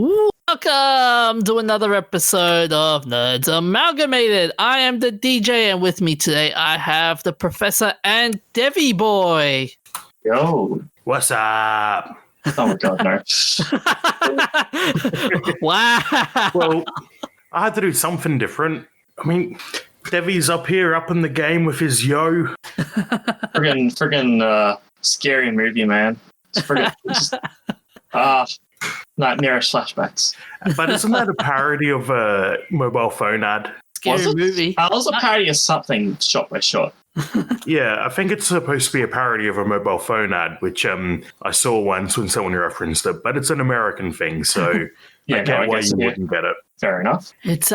Welcome to another episode of Nerds Amalgamated. I am the DJ, and with me today I have the Professor and Devi Boy. Yo. What's up? Oh my god, no. Wow. Well, I had to do something different. I mean, Devi's up in the game with his yo. Friggin' scary movie, man. Nightmarish flashbacks. But isn't that a parody of a mobile phone ad? Scary movie. It was a parody of something shot by shot. Yeah, I think it's supposed to be a parody of a mobile phone ad, which I saw once when someone referenced it, but it's an American thing, so Yeah, I get why guess you wouldn't get it. Fair enough. It's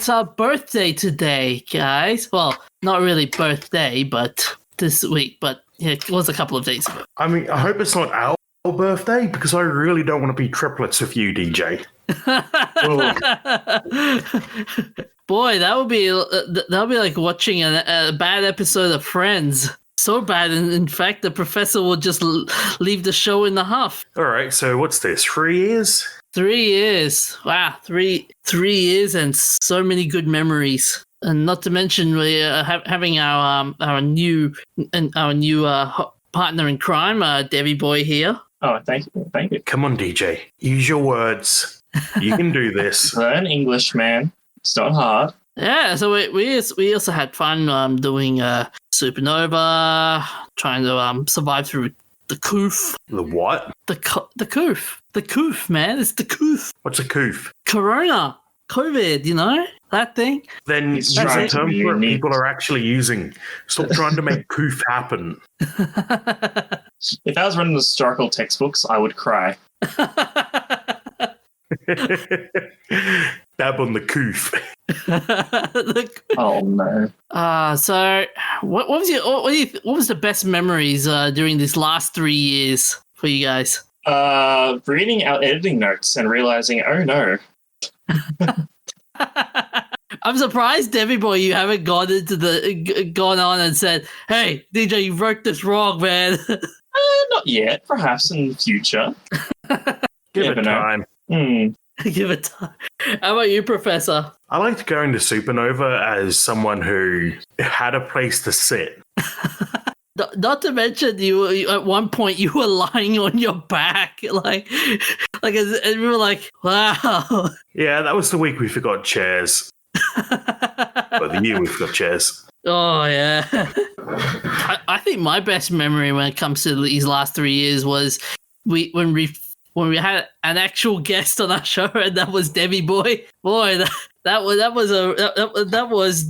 our birthday today, guys. Well, not really birthday, but this week, but it was a couple of days ago. I mean, I hope it's not our birthday, because I really don't want to be triplets with you, DJ. Boy, that would be like watching a bad episode of Friends. So bad, and in fact, the professor will just leave the show in the huff. All right, so what's this? 3 years? 3 years. Wow, 3 years and so many good memories. And not to mention we having our new partner in crime, Debbie Boy here. Oh, thank you. Come on, DJ. Use your words. You can do this. Learn English, man. It's not hard. Yeah, so we also had fun doing Supernova, trying to survive through the coof. The what? The coof. The coof, man. It's the coof. What's a coof? Corona. COVID, you know? That thing. Then use a term that people are actually using. Stop trying to make coof happen. If I was running historical textbooks, I would cry. Dab on the coof. Oh no. So what was the best memories during these last 3 years for you guys? Reading our editing notes and realizing, oh no. I'm surprised, Debbie Boy, you haven't gone on and said, "Hey, DJ, you wrote this wrong, man." Not yet. Perhaps in the future. Give it time. Give it time. How about you, Professor? I liked going to Supernova as someone who had a place to sit. Not to mention, you at one point you were lying on your back, like, and we were like, "Wow." Yeah, that was the week we forgot chairs. Or the year we forgot chairs. Oh yeah. I think my best memory when it comes to these last 3 years was when we had an actual guest on our show, and that was Debbie Boy. Boy, that was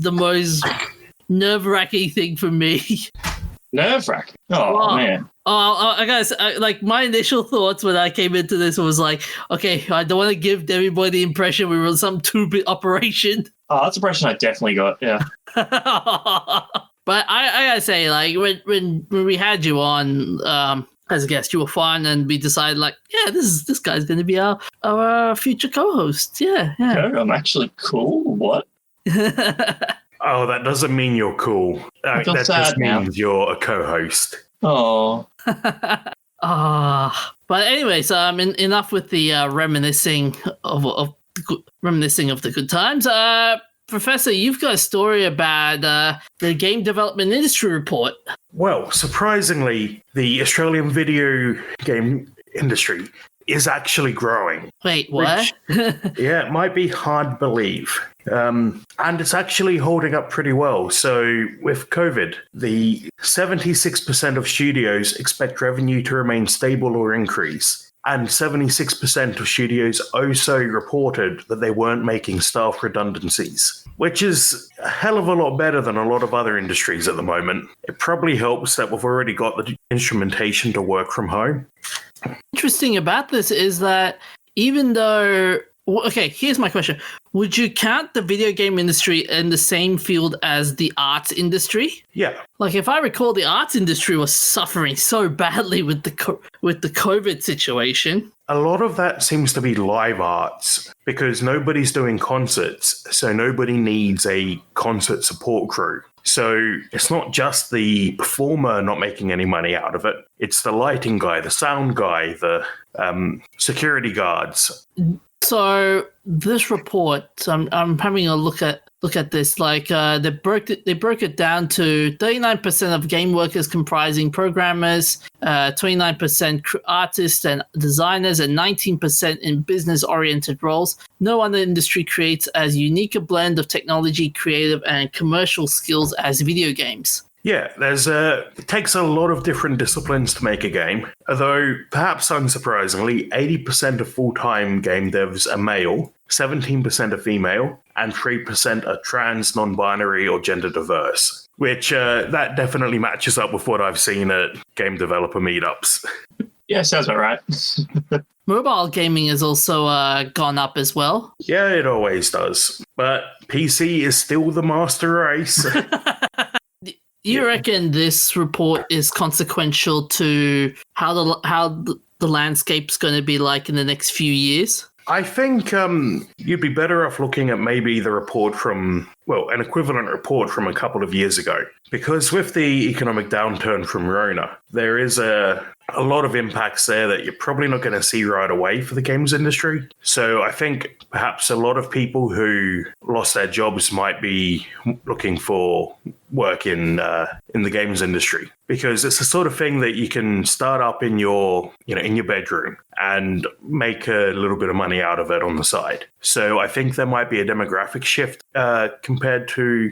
the most nerve-wracking thing for me. Nerve-wracking. Oh man. I guess like my initial thoughts when I came into this was like, okay, I don't want to give Debbie Boy the impression we were some 2-bit operation. Oh, that's the impression I definitely got. Yeah. But I gotta say, like when we had you on as a guest, you were fun, and we decided like, yeah, this guy's going to be our future co-host. Yeah. No, I'm actually cool. What? Oh, that doesn't mean you're cool. That just means you're a co-host. Oh. But anyway, so enough with the reminiscing of the good times. Professor, you've got a story about the game development industry report. Well, surprisingly, the Australian video game industry is actually growing. Wait, what? Yeah, it might be hard to believe. And it's actually holding up pretty well. So with COVID, the 76% of studios expect revenue to remain stable or increase. And 76% of studios also reported that they weren't making staff redundancies, which is a hell of a lot better than a lot of other industries at the moment. It probably helps that we've already got the instrumentation to work from home. Interesting about this is that even though... Okay, here's my question. Would you count the video game industry in the same field as the arts industry? Yeah. Like, if I recall, the arts industry was suffering so badly with the COVID situation. A lot of that seems to be live arts because nobody's doing concerts, so nobody needs a concert support crew. So it's not just the performer not making any money out of it. It's the lighting guy, the sound guy, the security guards. So this report, I'm having a look at this. Like they broke it down to 39% of game workers comprising programmers, 29% artists and designers, and 19% in business-oriented roles. No other industry creates as unique a blend of technology, creative, and commercial skills as video games. Yeah, it takes a lot of different disciplines to make a game, although perhaps unsurprisingly, 80% of full-time game devs are male, 17% are female, and 3% are trans, non-binary, or gender diverse, which that definitely matches up with what I've seen at game developer meetups. Yeah, sounds about right. Mobile gaming has also gone up as well. Yeah, it always does, but PC is still the master race. You reckon this report is consequential to how the landscape's going to be like in the next few years? I think you'd be better off looking at maybe the report from, an equivalent report from a couple of years ago. Because with the economic downturn from Rona, there is a lot of impacts there that you're probably not going to see right away for the games industry. So I think perhaps a lot of people who lost their jobs might be looking for work in the games industry, because it's the sort of thing that you can start up in your bedroom and make a little bit of money out of it on the side. So I think there might be a demographic shift compared to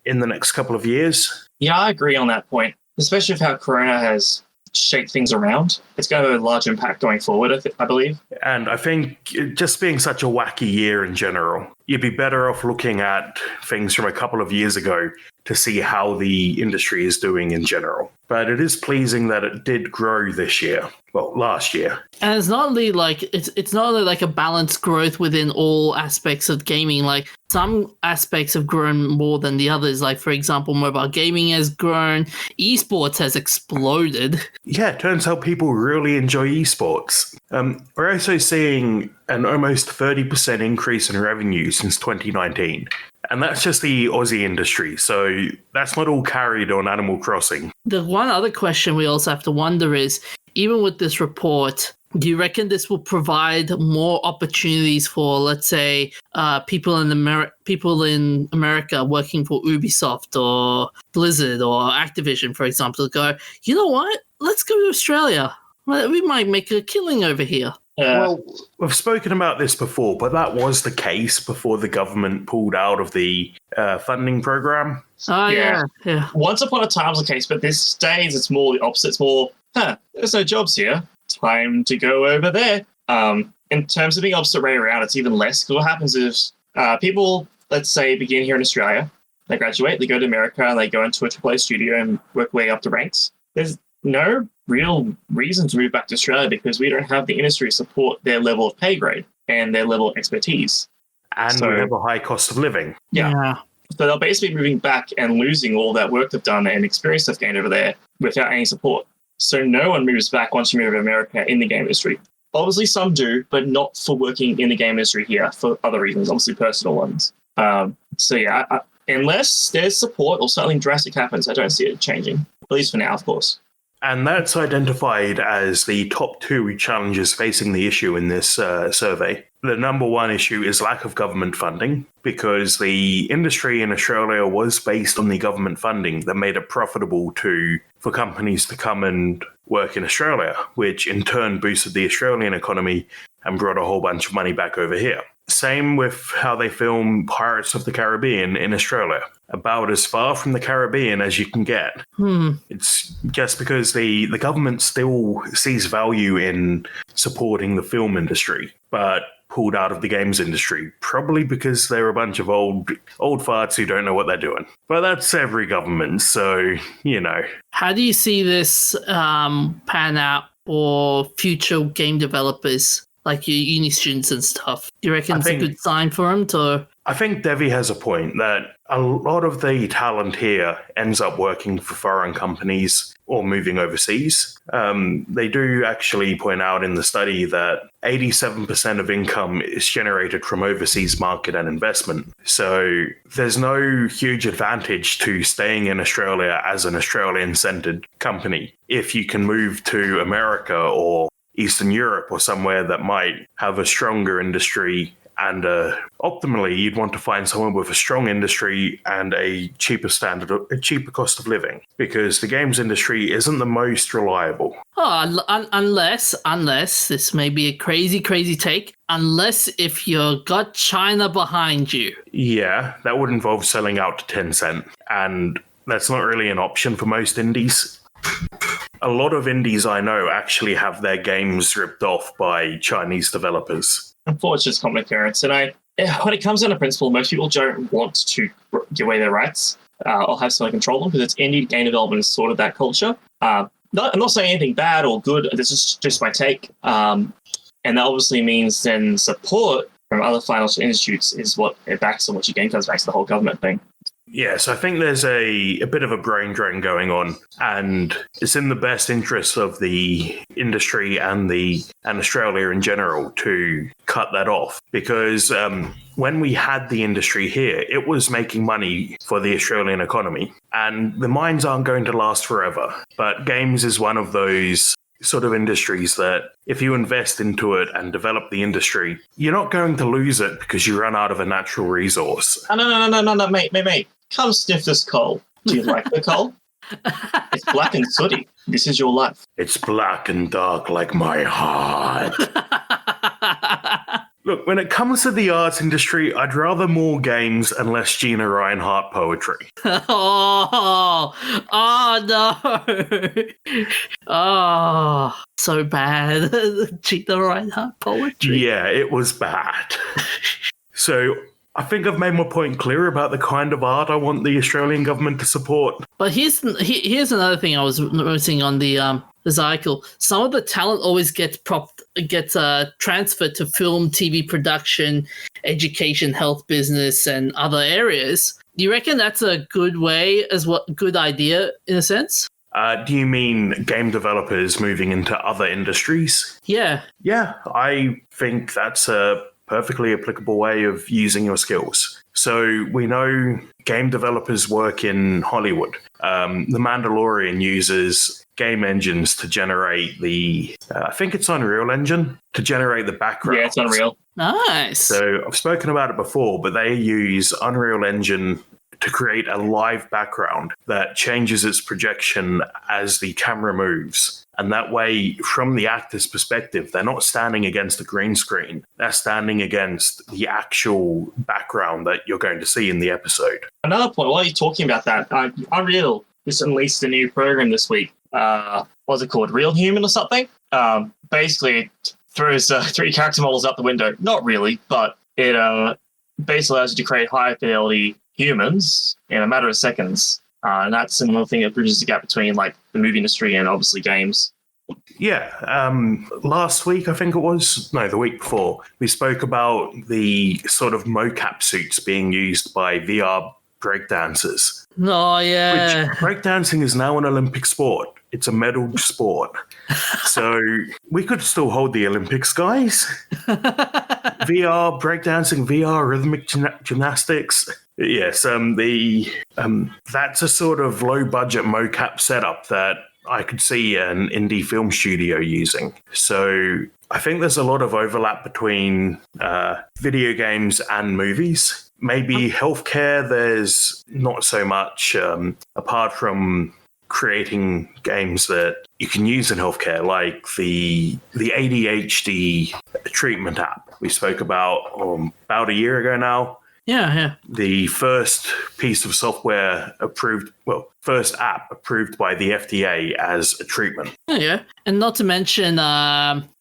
in the next couple of years. Yeah, I agree on that point, especially with how Corona has shake things around. It's going to have a large impact going forward, I believe. And I think just being such a wacky year in general, you'd be better off looking at things from a couple of years ago to see how the industry is doing in general. But it is pleasing that it did grow this year. Well, last year. And it's not only like it's not only like a balanced growth within all aspects of gaming. Like some aspects have grown more than the others. Like for example, mobile gaming has grown, esports has exploded. Yeah, it turns out people really enjoy esports. We're also seeing an almost 30% increase in revenue since 2019. And that's just the Aussie industry, so that's not all carried on Animal Crossing. The one other question we also have to wonder is, even with this report, do you reckon this will provide more opportunities for, let's say, people in America working for Ubisoft or Blizzard or Activision, for example, to go, you know what? Let's go to Australia. We might make a killing over here. Well, we've spoken about this before, but that was the case before the government pulled out of the funding program. Oh, yeah. Once upon a time was the case, but these days it's more the opposite. It's more, there's no jobs here. Time to go over there. In terms of being opposite way around, it's even less. Because what happens is people, let's say, begin here in Australia. They graduate, they go to America, and they go into a AAA studio and work way up the ranks. There's no real reason to move back to Australia because we don't have the industry to support their level of pay grade and their level of expertise. And we have a high cost of living. Yeah. So they'll basically be moving back and losing all that work they've done and experience they've gained over there without any support. So no one moves back once you move to America in the game industry. Obviously some do, but not for working in the game industry here for other reasons, obviously personal ones. Unless there's support or something drastic happens, I don't see it changing, at least for now, of course. And that's identified as the top two challenges facing the issue in this survey. The number one issue is lack of government funding, because the industry in Australia was based on the government funding that made it profitable for companies to come and work in Australia, which in turn boosted the Australian economy and brought a whole bunch of money back over here. Same with how they film Pirates of the Caribbean in Australia. About as far from the Caribbean as you can get. It's just because the government still sees value in supporting the film industry, but pulled out of the games industry, probably because they're a bunch of old farts who don't know what they're doing. But that's every government, so, you know. How do you see this pan out for future game developers? Like your uni students and stuff. Do you reckon it's a good sign for them to? I think Devi has a point that a lot of the talent here ends up working for foreign companies or moving overseas. They do actually point out in the study that 87% of income is generated from overseas market and investment. So there's no huge advantage to staying in Australia as an Australian-centered company if you can move to America or Eastern Europe or somewhere that might have a stronger industry. And optimally, you'd want to find someone with a strong industry and a cheaper cost of living, because the games industry isn't the most reliable. Oh, unless this may be a crazy take, unless if you've got China behind you. Yeah, that would involve selling out to Tencent, and that's not really an option for most indies. A lot of indies I know actually have their games ripped off by Chinese developers. Unfortunately, it's common occurrence. And when it comes down to principle, most people don't want to give away their rights or have someone control them, because it's indie game development is sort of that culture. I'm not saying anything bad or good. This is just my take. And that obviously means then support from other financial institutes is what it backs on, which again comes back to the whole government thing. Yes, I think there's a bit of a brain drain going on, and it's in the best interest of the industry and Australia in general to cut that off, because when we had the industry here, it was making money for the Australian economy, and the mines aren't going to last forever. But games is one of those sort of industries that if you invest into it and develop the industry, you're not going to lose it because you run out of a natural resource. No, mate. Come sniff this coal. Do you like the coal? It's black and sooty. This is your life. It's black and dark like my heart. Look, when it comes to the arts industry, I'd rather more games and less Gina Reinhardt poetry. Oh no. Oh, so bad. Gina Reinhardt poetry. Yeah, it was bad. So I think I've made my point clear about the kind of art I want the Australian government to support. But here's another thing I was noticing on the article. Some of the talent always gets transferred to film, TV production, education, health, business, and other areas. Do you reckon that's a good good idea in a sense? Do you mean game developers moving into other industries? Yeah. Yeah, I think that's a perfectly applicable way of using your skills. So we know game developers work in Hollywood. The Mandalorian uses game engines to generate I think it's Unreal Engine, to generate the background. Yeah, it's Unreal. Nice. So I've spoken about it before, but they use Unreal Engine to create a live background that changes its projection as the camera moves. And that way, from the actor's perspective, they're not standing against a green screen. They're standing against the actual background that you're going to see in the episode. Another point, while you're talking about that, Unreal just unleashed a new program this week. What's it called? Real Human or something? Basically, it throws 3 character models out the window. Not really, but it basically allows you to create high fidelity humans in a matter of seconds. And that's another thing that bridges the gap between like the movie industry and obviously games. Yeah. Last week, I think it was, no, the week before, we spoke about the sort of mocap suits being used by VR breakdancers. Oh, yeah. Which breakdancing is now an Olympic sport. It's a medaled sport. So we could still hold the Olympics, guys. VR breakdancing, VR rhythmic gymnastics. Yes, that's a sort of low-budget mocap setup that I could see an indie film studio using. So I think there's a lot of overlap between video games and movies. Maybe healthcare, there's not so much, apart from creating games that you can use in healthcare, like the ADHD treatment app we spoke about a year ago now. Yeah. The first piece of software first app approved by the FDA as a treatment. Yeah. And not to mention,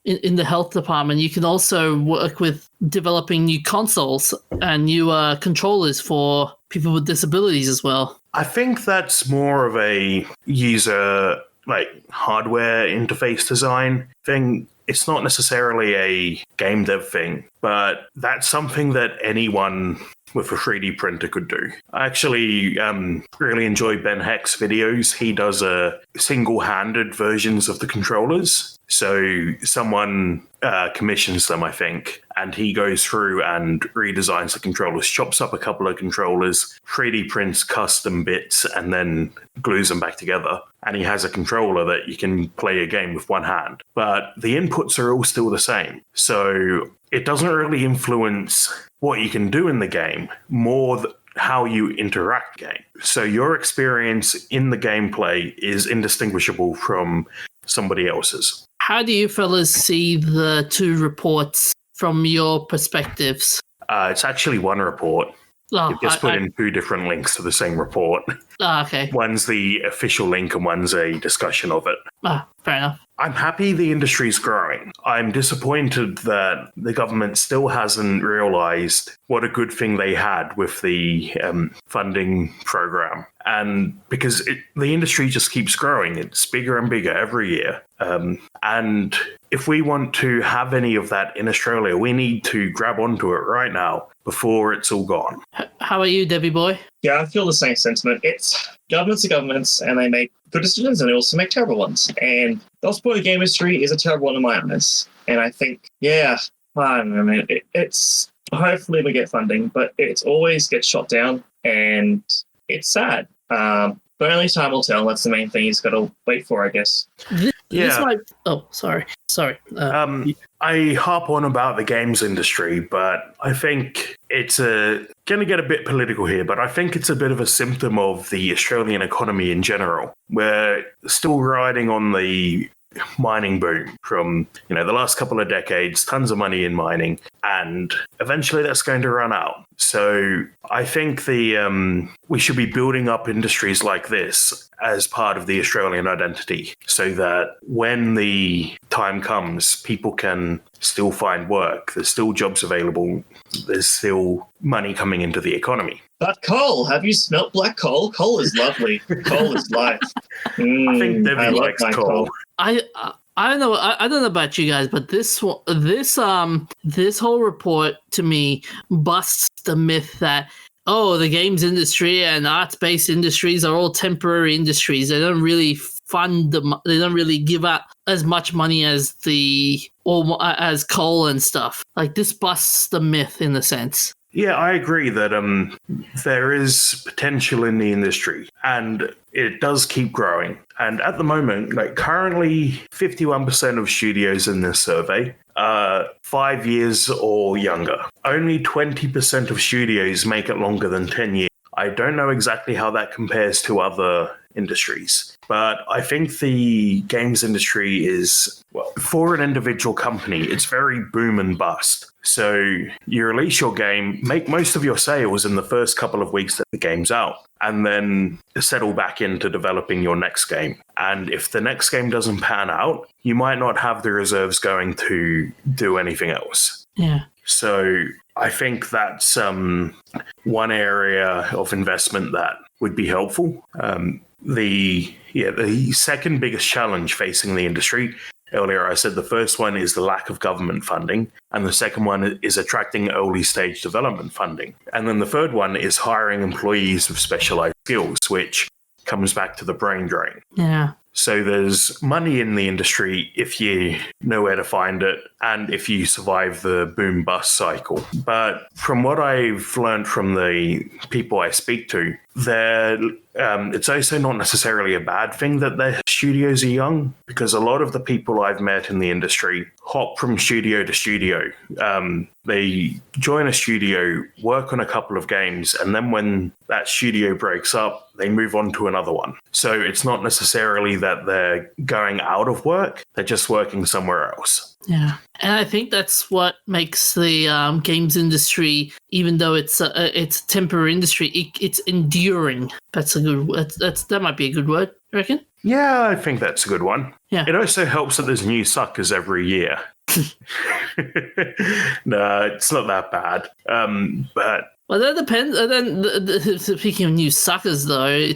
in the health department, you can also work with developing new consoles and new controllers for people with disabilities as well. I think that's more of a user, hardware interface design thing. It's not necessarily a game dev thing, but that's something that anyone with a 3D printer could do. I actually really enjoy Ben Heck's videos. He does single-handed versions of the controllers. So someone commissions them, I think, and he goes through and redesigns the controllers, chops up a couple of controllers, 3D prints custom bits, and then glues them back together. And he has a controller that you can play a game with one hand. But the inputs are all still the same. So it doesn't really influence what you can do in the game, more how you interact with the game. So your experience in the gameplay is indistinguishable from somebody else's. How do you fellas see the two reports from your perspectives? It's actually one report. Oh, You've just put in two different links to the same report. Okay. One's the official link and one's a discussion of it. Fair enough. I'm happy the industry's growing. I'm disappointed that the government still hasn't realized what a good thing they had with the funding program. And because the industry just keeps growing, it's bigger and bigger every year. And if we want to have any of that in Australia, we need to grab onto it right now before it's all gone. How are you, Debbie boy? Yeah, I feel the same sentiment. It's governments are governments, and they make good decisions, and they also make terrible ones. And the sport of game industry is a terrible one in my eyes. And I think, I don't know, man. It's hopefully we get funding, but it always gets shot down, and it's sad. But only time will tell. That's the main thing he's got to wait for, I guess. Sorry. I harp on about the games industry, but I think it's going to get a bit political here, but I think it's a bit of a symptom of the Australian economy in general. We're still riding on the mining boom from, the last couple of decades, tons of money in mining, and eventually that's going to run out. So I think we should be building up industries like this as part of the Australian identity so that when the time comes, people can still find work. There's still jobs available. There's still money coming into the economy. But coal, have you smelt black coal? Coal is lovely. Coal is life. I think Debbie likes coal. I don't know. I don't know about you guys, but this whole report to me busts the myth that the games industry and arts-based industries are all temporary industries. They don't really fund them. They don't really give out as much money as as coal and stuff. Like, this busts the myth in a sense. Yeah, I agree that there is potential in the industry and it does keep growing. And at the moment, currently 51% of studios in this survey are 5 years or younger. Only 20% of studios make it longer than 10 years. I don't know exactly how that compares to other industries, but I think the games industry is, for an individual company, it's very boom and bust. So you release your game, make most of your sales in the first couple of weeks that the game's out, and then settle back into developing your next game. And if the next game doesn't pan out, you might not have the reserves going to do anything else. Yeah. So I think that's one area of investment that would be helpful. The second biggest challenge facing the industry, earlier I said the first one is the lack of government funding, and the second one is attracting early stage development funding. And then the third one is hiring employees with specialized skills, which comes back to the brain drain. Yeah. So there's money in the industry if you know where to find it and if you survive the boom-bust cycle. But from what I've learned from the people I speak to, it's also not necessarily a bad thing that their studios are young, because a lot of the people I've met in the industry hop from studio to studio. They join a studio, work on a couple of games, and then when that studio breaks up, they move on to another one. So it's not necessarily that they're going out of work, they're just working somewhere else. Yeah, and I think that's what makes the games industry, even though it's a temporary industry, it's enduring. That's a good. That might be a good word. You reckon? Yeah, I think that's a good one. Yeah. It also helps that there's new suckers every year. No, it's not that bad. But that depends. Then speaking of new suckers, though,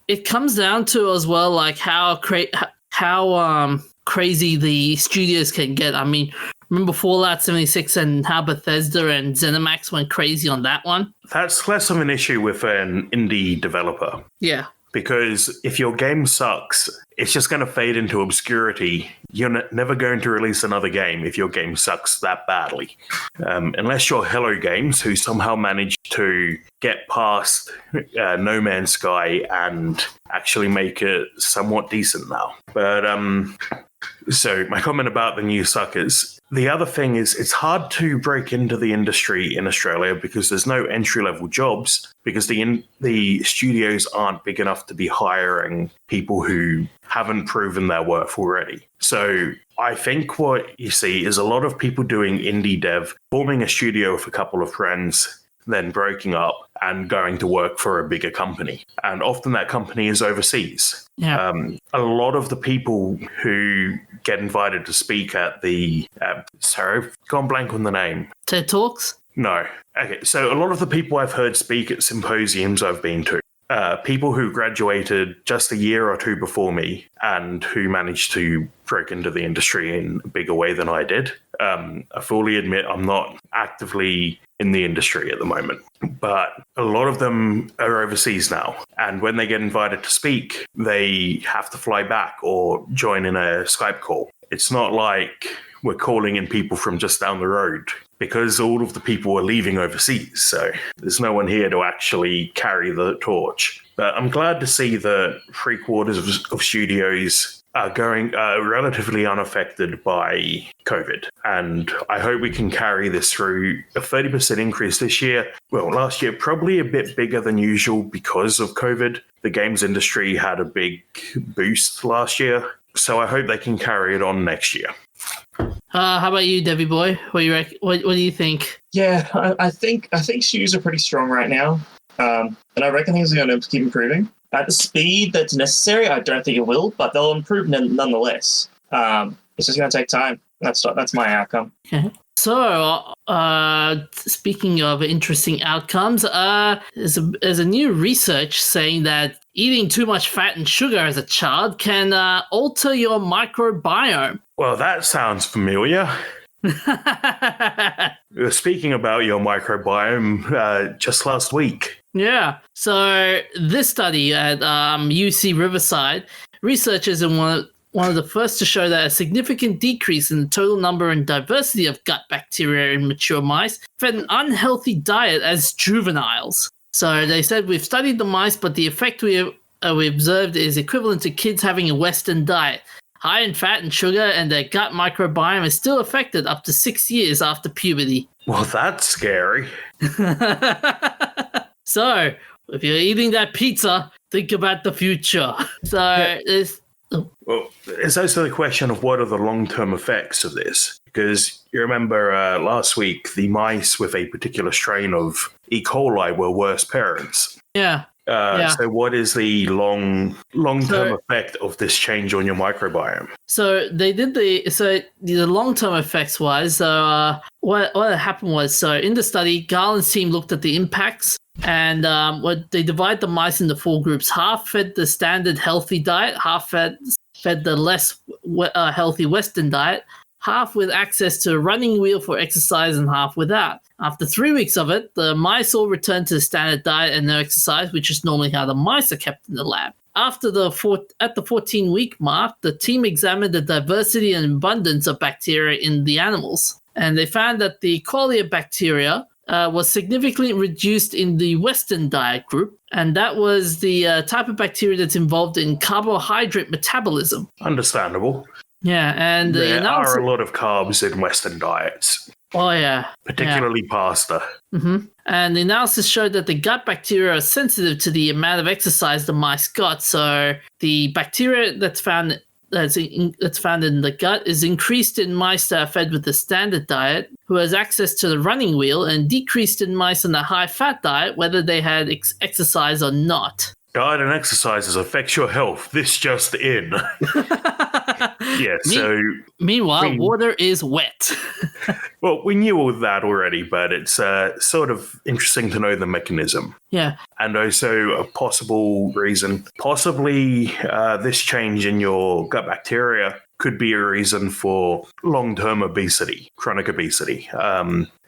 it comes down to as well, like how crazy the studios can get. I mean, remember Fallout 76 and how Bethesda and ZeniMax went crazy on that one? That's less of an issue with an indie developer. Yeah. Because if your game sucks, it's just going to fade into obscurity. You're never going to release another game if your game sucks that badly. Unless you're Hello Games, who somehow managed to get past No Man's Sky and actually make it somewhat decent now. But so my comment about the new suckers. The other thing is it's hard to break into the industry in Australia because there's no entry-level jobs because the studios aren't big enough to be hiring people who haven't proven their worth already. So I think what you see is a lot of people doing indie dev, forming a studio with a couple of friends, then breaking up and going to work for a bigger company. And often that company is overseas. Yeah. A lot of the people who get invited to speak at the... sorry, I've gone blank on the name. TED Talks? No. Okay, so a lot of the people I've heard speak at symposiums I've been to, people who graduated just a year or two before me and who managed to break into the industry in a bigger way than I did. I fully admit I'm not actively in the industry at the moment, but a lot of them are overseas now. And when they get invited to speak, they have to fly back or join in a Skype call. It's not like we're calling in people from just down the road because all of the people are leaving overseas. So there's no one here to actually carry the torch. But I'm glad to see that 3/4 of studios are going relatively unaffected by COVID. And I hope we can carry this through. A 30% increase this year. Well, last year, probably a bit bigger than usual because of COVID. The games industry had a big boost last year. So I hope they can carry it on next year. How about you, Debbie boy? What do you think? Yeah, I think shoes are pretty strong right now. And I reckon things are going to keep improving. At the speed that's necessary, I don't think it will, but they'll improve nonetheless. It's just going to take time. That's my outcome. Okay. So, speaking of interesting outcomes, there's a new research saying that eating too much fat and sugar as a child can alter your microbiome. Well, that sounds familiar. We were speaking about your microbiome just last week. Yeah. So this study at UC Riverside, researchers are one of the first to show that a significant decrease in the total number and diversity of gut bacteria in mature mice fed an unhealthy diet as juveniles. So they said, we've studied the mice, but the effect we observed is equivalent to kids having a Western diet. High in fat and sugar, and their gut microbiome is still affected up to 6 years after puberty. Well, that's scary. So, if you're eating that pizza, think about the future. So, Well, it's also the question of what are the long-term effects of this? Because you remember last week, the mice with a particular strain of E. coli were worse parents. Yeah. So what is the long-term effect of this change on your microbiome? So they did the long-term effects wise. So what happened was, so in the study, Garland's team looked at the impacts, and what they divide the mice into 4 groups. Half fed the standard healthy diet, half fed the less healthy Western diet, half with access to a running wheel for exercise, and half without. After 3 weeks of it, the mice all returned to the standard diet and no exercise, which is normally how the mice are kept in the lab. At the 14-week mark, the team examined the diversity and abundance of bacteria in the animals, and they found that the quality of bacteria was significantly reduced in the Western diet group, and that was the type of bacteria that's involved in carbohydrate metabolism. Understandable. Yeah, and there are a lot of carbs in Western diets. Oh, yeah. Particularly pasta. Mm-hmm. And the analysis showed that the gut bacteria are sensitive to the amount of exercise the mice got. So the bacteria that's found in the gut is increased in mice that are fed with the standard diet, who has access to the running wheel, and decreased in mice on the high-fat diet, whether they had exercise or not. Diet and exercises affects your health. This just in. Yeah, Meanwhile, water is wet. Well, we knew all that already, but it's sort of interesting to know the mechanism. Yeah. And also a possible reason, possibly this change in your gut bacteria could be a reason for long-term obesity, chronic obesity.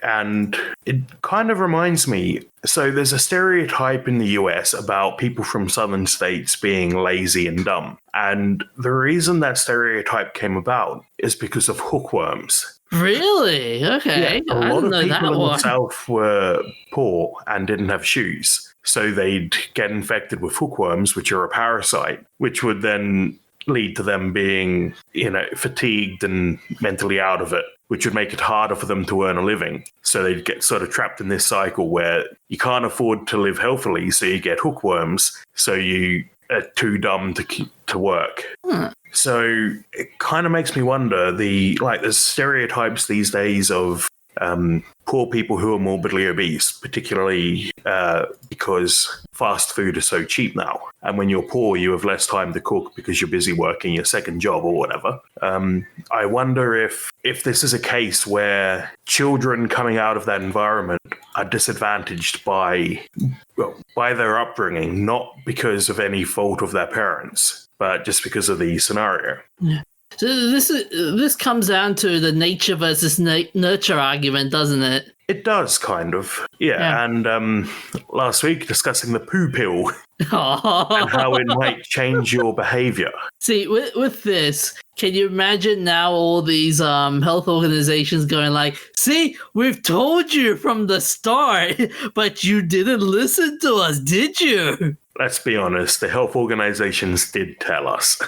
And it kind of reminds me, so there's a stereotype in the US about people from southern states being lazy and dumb. And the reason that stereotype came about is because of hookworms. Really? Okay. Yeah, a I lot didn't of know that people in the one. South were poor and didn't have shoes. So they'd get infected with hookworms, which are a parasite, which would then lead to them being, fatigued and mentally out of it, which would make it harder for them to earn a living. So they'd get sort of trapped in this cycle where you can't afford to live healthily, so you get hookworms, so you are too dumb to work. So it kind of makes me wonder, there's stereotypes these days of poor people who are morbidly obese, particularly because fast food is so cheap now. And when you're poor, you have less time to cook because you're busy working your second job or whatever. I wonder if this is a case where children coming out of that environment are disadvantaged by their upbringing, not because of any fault of their parents, but just because of the scenario. Yeah. So this comes down to the nature versus nurture argument, doesn't it? It does, kind of. Yeah. And last week discussing the poo pill and how it might change your behavior. See, with this, can you imagine now all these health organizations going like, see, we've told you from the start, but you didn't listen to us, did you? Let's be honest, the health organizations did tell us.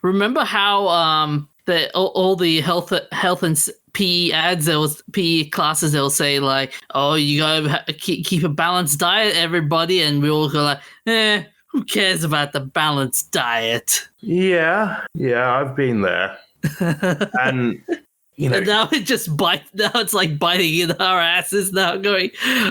Remember how all the health and PE ads, there was PE classes, they'll say like, oh, you gotta keep a balanced diet, everybody, and we all go like, who cares about the balanced diet? Yeah, I've been there. And and now it's like biting in our asses now, going,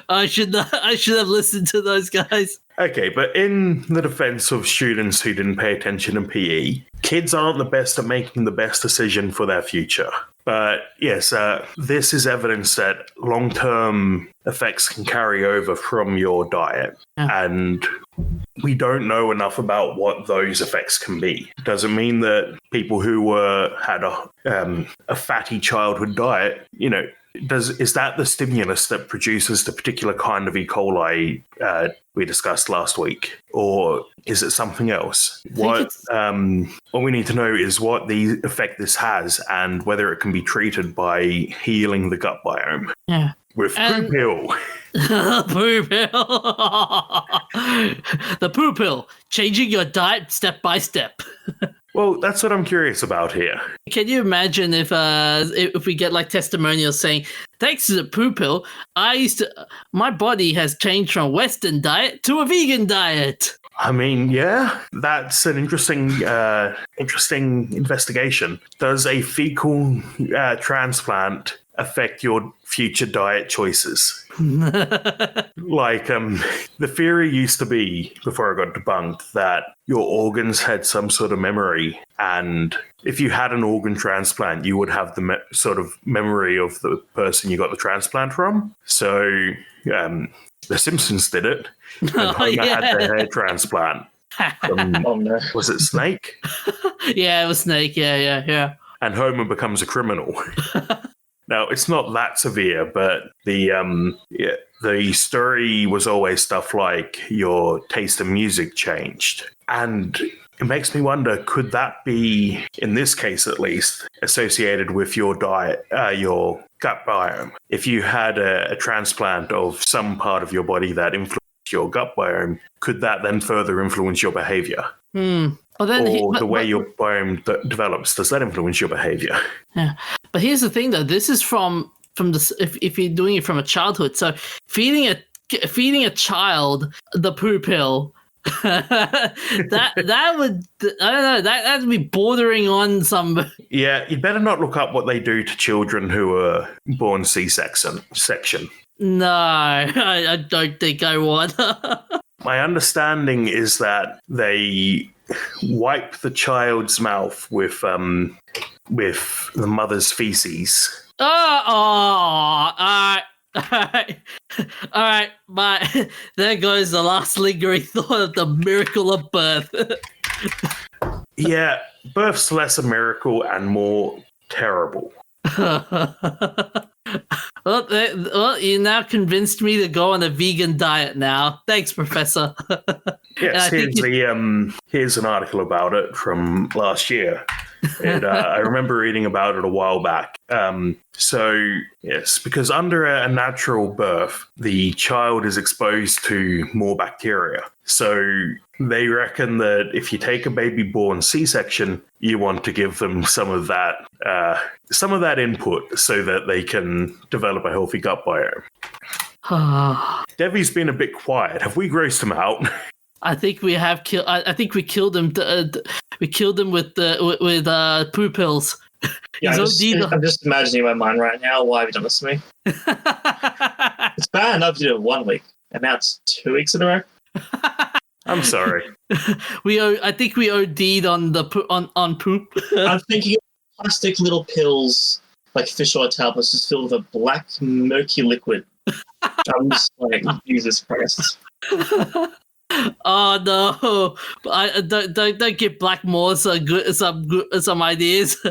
I should have listened to those guys. Okay, but in the defense of students who didn't pay attention in PE, kids aren't the best at making the best decision for their future. But yes, this is evidence that long-term effects can carry over from your diet. Yeah. And we don't know enough about what those effects can be. Doesn't mean that people who had a fatty childhood diet, is that the stimulus that produces the particular kind of E. coli we discussed last week? Or is it something else? What we need to know is what the effect this has and whether it can be treated by healing the gut biome. Yeah. With poo pill. Poo pill. The poo pill. Changing your diet step by step. Well, that's what I'm curious about here. Can you imagine if we get like testimonials saying, thanks to the poo pill, my body has changed from Western diet to a vegan diet. I mean, yeah, that's an interesting investigation. Does a fecal transplant affect your future diet choices? Like, the theory used to be, before I got debunked, that your organs had some sort of memory, and if you had an organ transplant, you would have the sort of memory of the person you got the transplant from. So, The Simpsons did it, and Homer had their hair transplant. No. Was it Snake? Yeah, it was Snake, yeah. And Homer becomes a criminal. Now, it's not that severe, but the story was always stuff like your taste in music changed. And it makes me wonder, could that be, in this case at least, associated with your diet, your gut biome? If you had a transplant of some part of your body that influenced your gut biome, could that then further influence your behavior? Well, the way your biome develops, does that influence your behavior? Yeah, but here's the thing, though. This is from the if you're doing it from a childhood. So feeding a child the poo pill, that would, I don't know, that'd be bordering on some. Yeah, you'd better not look up what they do to children who are born C-section. No, I don't think I would. My understanding is that they wipe the child's mouth with the mother's feces. All right, but there goes the last lingering thought of the miracle of birth. Yeah, birth's less a miracle and more terrible. Well, you now convinced me to go on a vegan diet now. Thanks, Professor. Yes, here's an article about it from last year. I remember reading about it a while back. Yes, because under a natural birth, the child is exposed to more bacteria. So they reckon that if you take a baby born C-section, you want to give them some of that input so that they can develop a healthy gut biome. Devi's been a bit quiet. Have we grossed him out? I think we have killed. I think we killed him. We killed him with poo pills. Yeah, I'm just imagining in my mind right now. Why have you done this to me? It's bad enough to do it 1 week, and now it's 2 weeks in a row. I'm sorry. I think we OD'd on poop. I'm thinking of plastic little pills, like fish oil tablets, just filled with a black murky liquid. I'm just like, Jesus Christ. Oh no! I don't get Blackmore some ideas.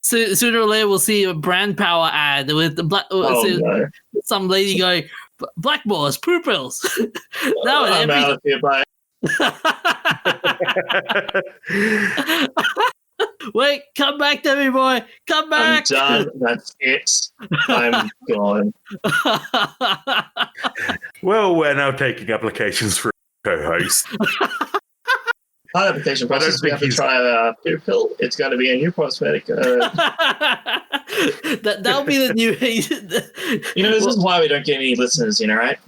Sooner or later, we'll see a brand power ad with the some lady going, "Blackmore's poo pills." Now I'm out of here. Bye. Wait, come back, Debbie boy, come back. I'm done. That's it. I'm gone. Well, we're now taking applications for co-host. Our application process, we have to try a poo pill. It's going to be a new cosmetic. That'll be the new. This is why we don't get any listeners, right?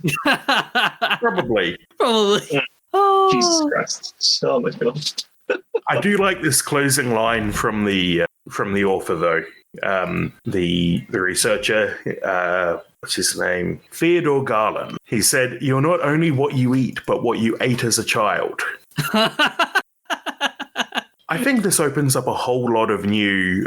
Probably. Yeah. Oh. Jesus Christ! Oh my God. I do like this closing line from the author, though. The researcher, what's his name? Theodore Garland. He said, "You're not only what you eat, but what you ate as a child." I think this opens up a whole lot of new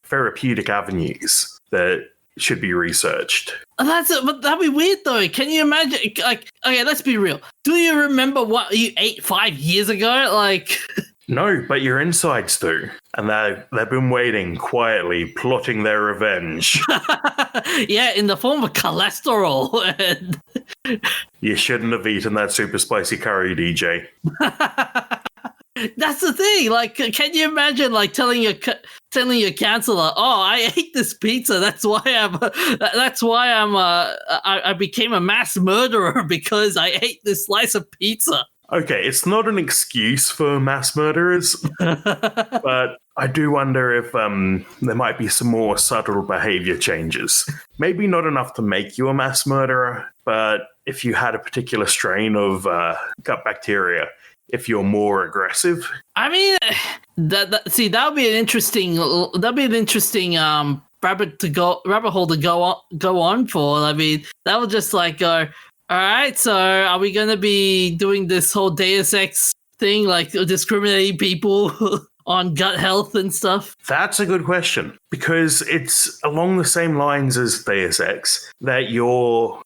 therapeutic avenues that should be researched. But that'd be weird, though. Can you imagine? Like, okay, let's be real. Do you remember what you ate 5 years ago? Like. No, but your insides do. And they've been waiting quietly, plotting their revenge. Yeah, in the form of cholesterol. You shouldn't have eaten that super spicy curry, DJ. That's the thing. Like, can you imagine, like, telling your counselor, "Oh, I ate this pizza. That's why I became a mass murderer because I ate this slice of pizza." Okay, it's not an excuse for mass murderers, but I do wonder if there might be some more subtle behavior changes. Maybe not enough to make you a mass murderer, but if you had a particular strain of gut bacteria, if you're more aggressive. I mean, that would be an interesting rabbit hole to go on for. I mean, that would just like go. All right, so are we going to be doing this whole Deus Ex thing, like discriminating people on gut health and stuff? That's a good question, because it's along the same lines as Deus Ex, that your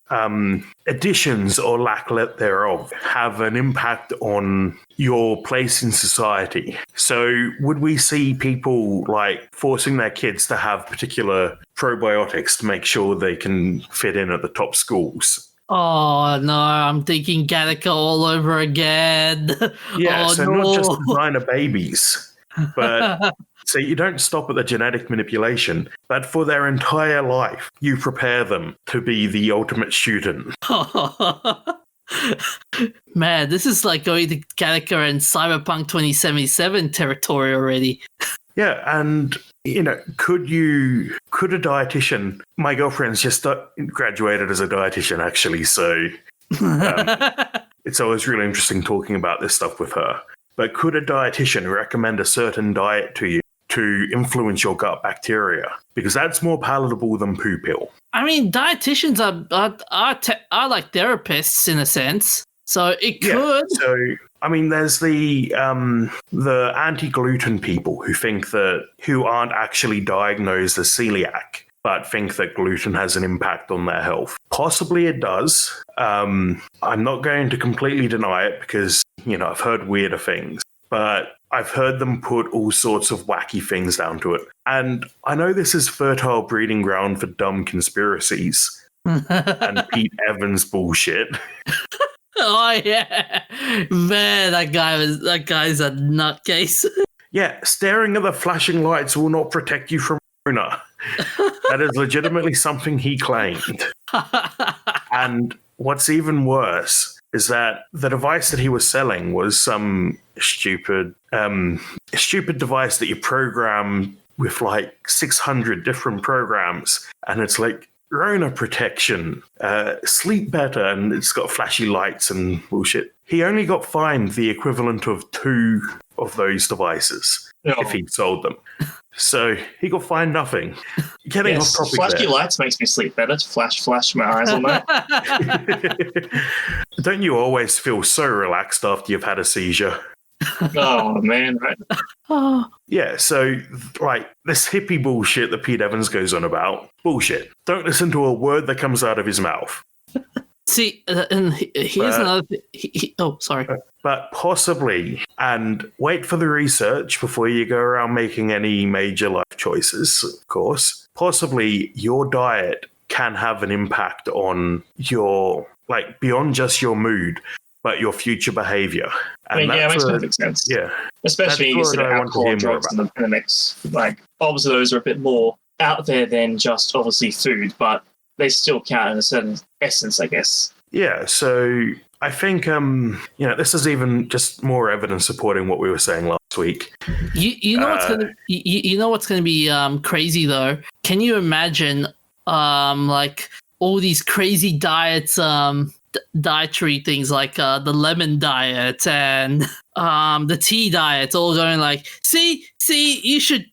additions or lack thereof have an impact on your place in society. So would we see people like forcing their kids to have particular probiotics to make sure they can fit in at the top schools? Oh, no, I'm thinking Gattaca all over again. Yeah, oh, so no. not just designer babies, but so you don't stop at the genetic manipulation, but for their entire life, you prepare them to be the ultimate student. Man, this is like going to Gattaca and Cyberpunk 2077 territory already. Yeah, and could a dietitian? My girlfriend's just graduated as a dietitian, actually, so it's always really interesting talking about this stuff with her. But could a dietitian recommend a certain diet to you to influence your gut bacteria? Because that's more palatable than poo pill. I mean, dietitians are like therapists in a sense, so it could. Yeah, so I mean, there's the anti-gluten people who aren't actually diagnosed as celiac, but think that gluten has an impact on their health. Possibly it does. I'm not going to completely deny it because, I've heard weirder things. But I've heard them put all sorts of wacky things down to it. And I know this is fertile breeding ground for dumb conspiracies and Pete Evans bullshit. Oh yeah, man, that guy's a nutcase. Yeah, staring at the flashing lights will not protect you from Rona. That is legitimately something he claimed. And what's even worse is that the device that he was selling was some stupid device that you program with like 600 different programs, and it's like Rona protection, sleep better, and it's got flashy lights and bullshit. He only got fined the equivalent of 2 of those devices if he sold them. So he got fined nothing. Getting off topic flashy there. Lights makes me sleep better. Flash my eyes on that. Don't you always feel so relaxed after you've had a seizure? Oh, man, right? Yeah, so, like, this hippie bullshit that Pete Evans goes on about, bullshit. Don't listen to a word that comes out of his mouth. See, and here's another thing. Sorry. But possibly, and wait for the research before you go around making any major life choices, of course. Possibly your diet can have an impact on your, like, beyond just your mood, but your future behavior. And it makes perfect sense. Yeah. Especially you said alcohol and drugs in the mix. Like, obviously those are a bit more out there than just obviously food, but they still count in a certain essence, I guess. Yeah, so I think, this is even just more evidence supporting what we were saying last week. You know what's gonna be crazy though? Can you imagine like all these crazy diets, dietary things like the lemon diet and the tea diet, all going like, see, you should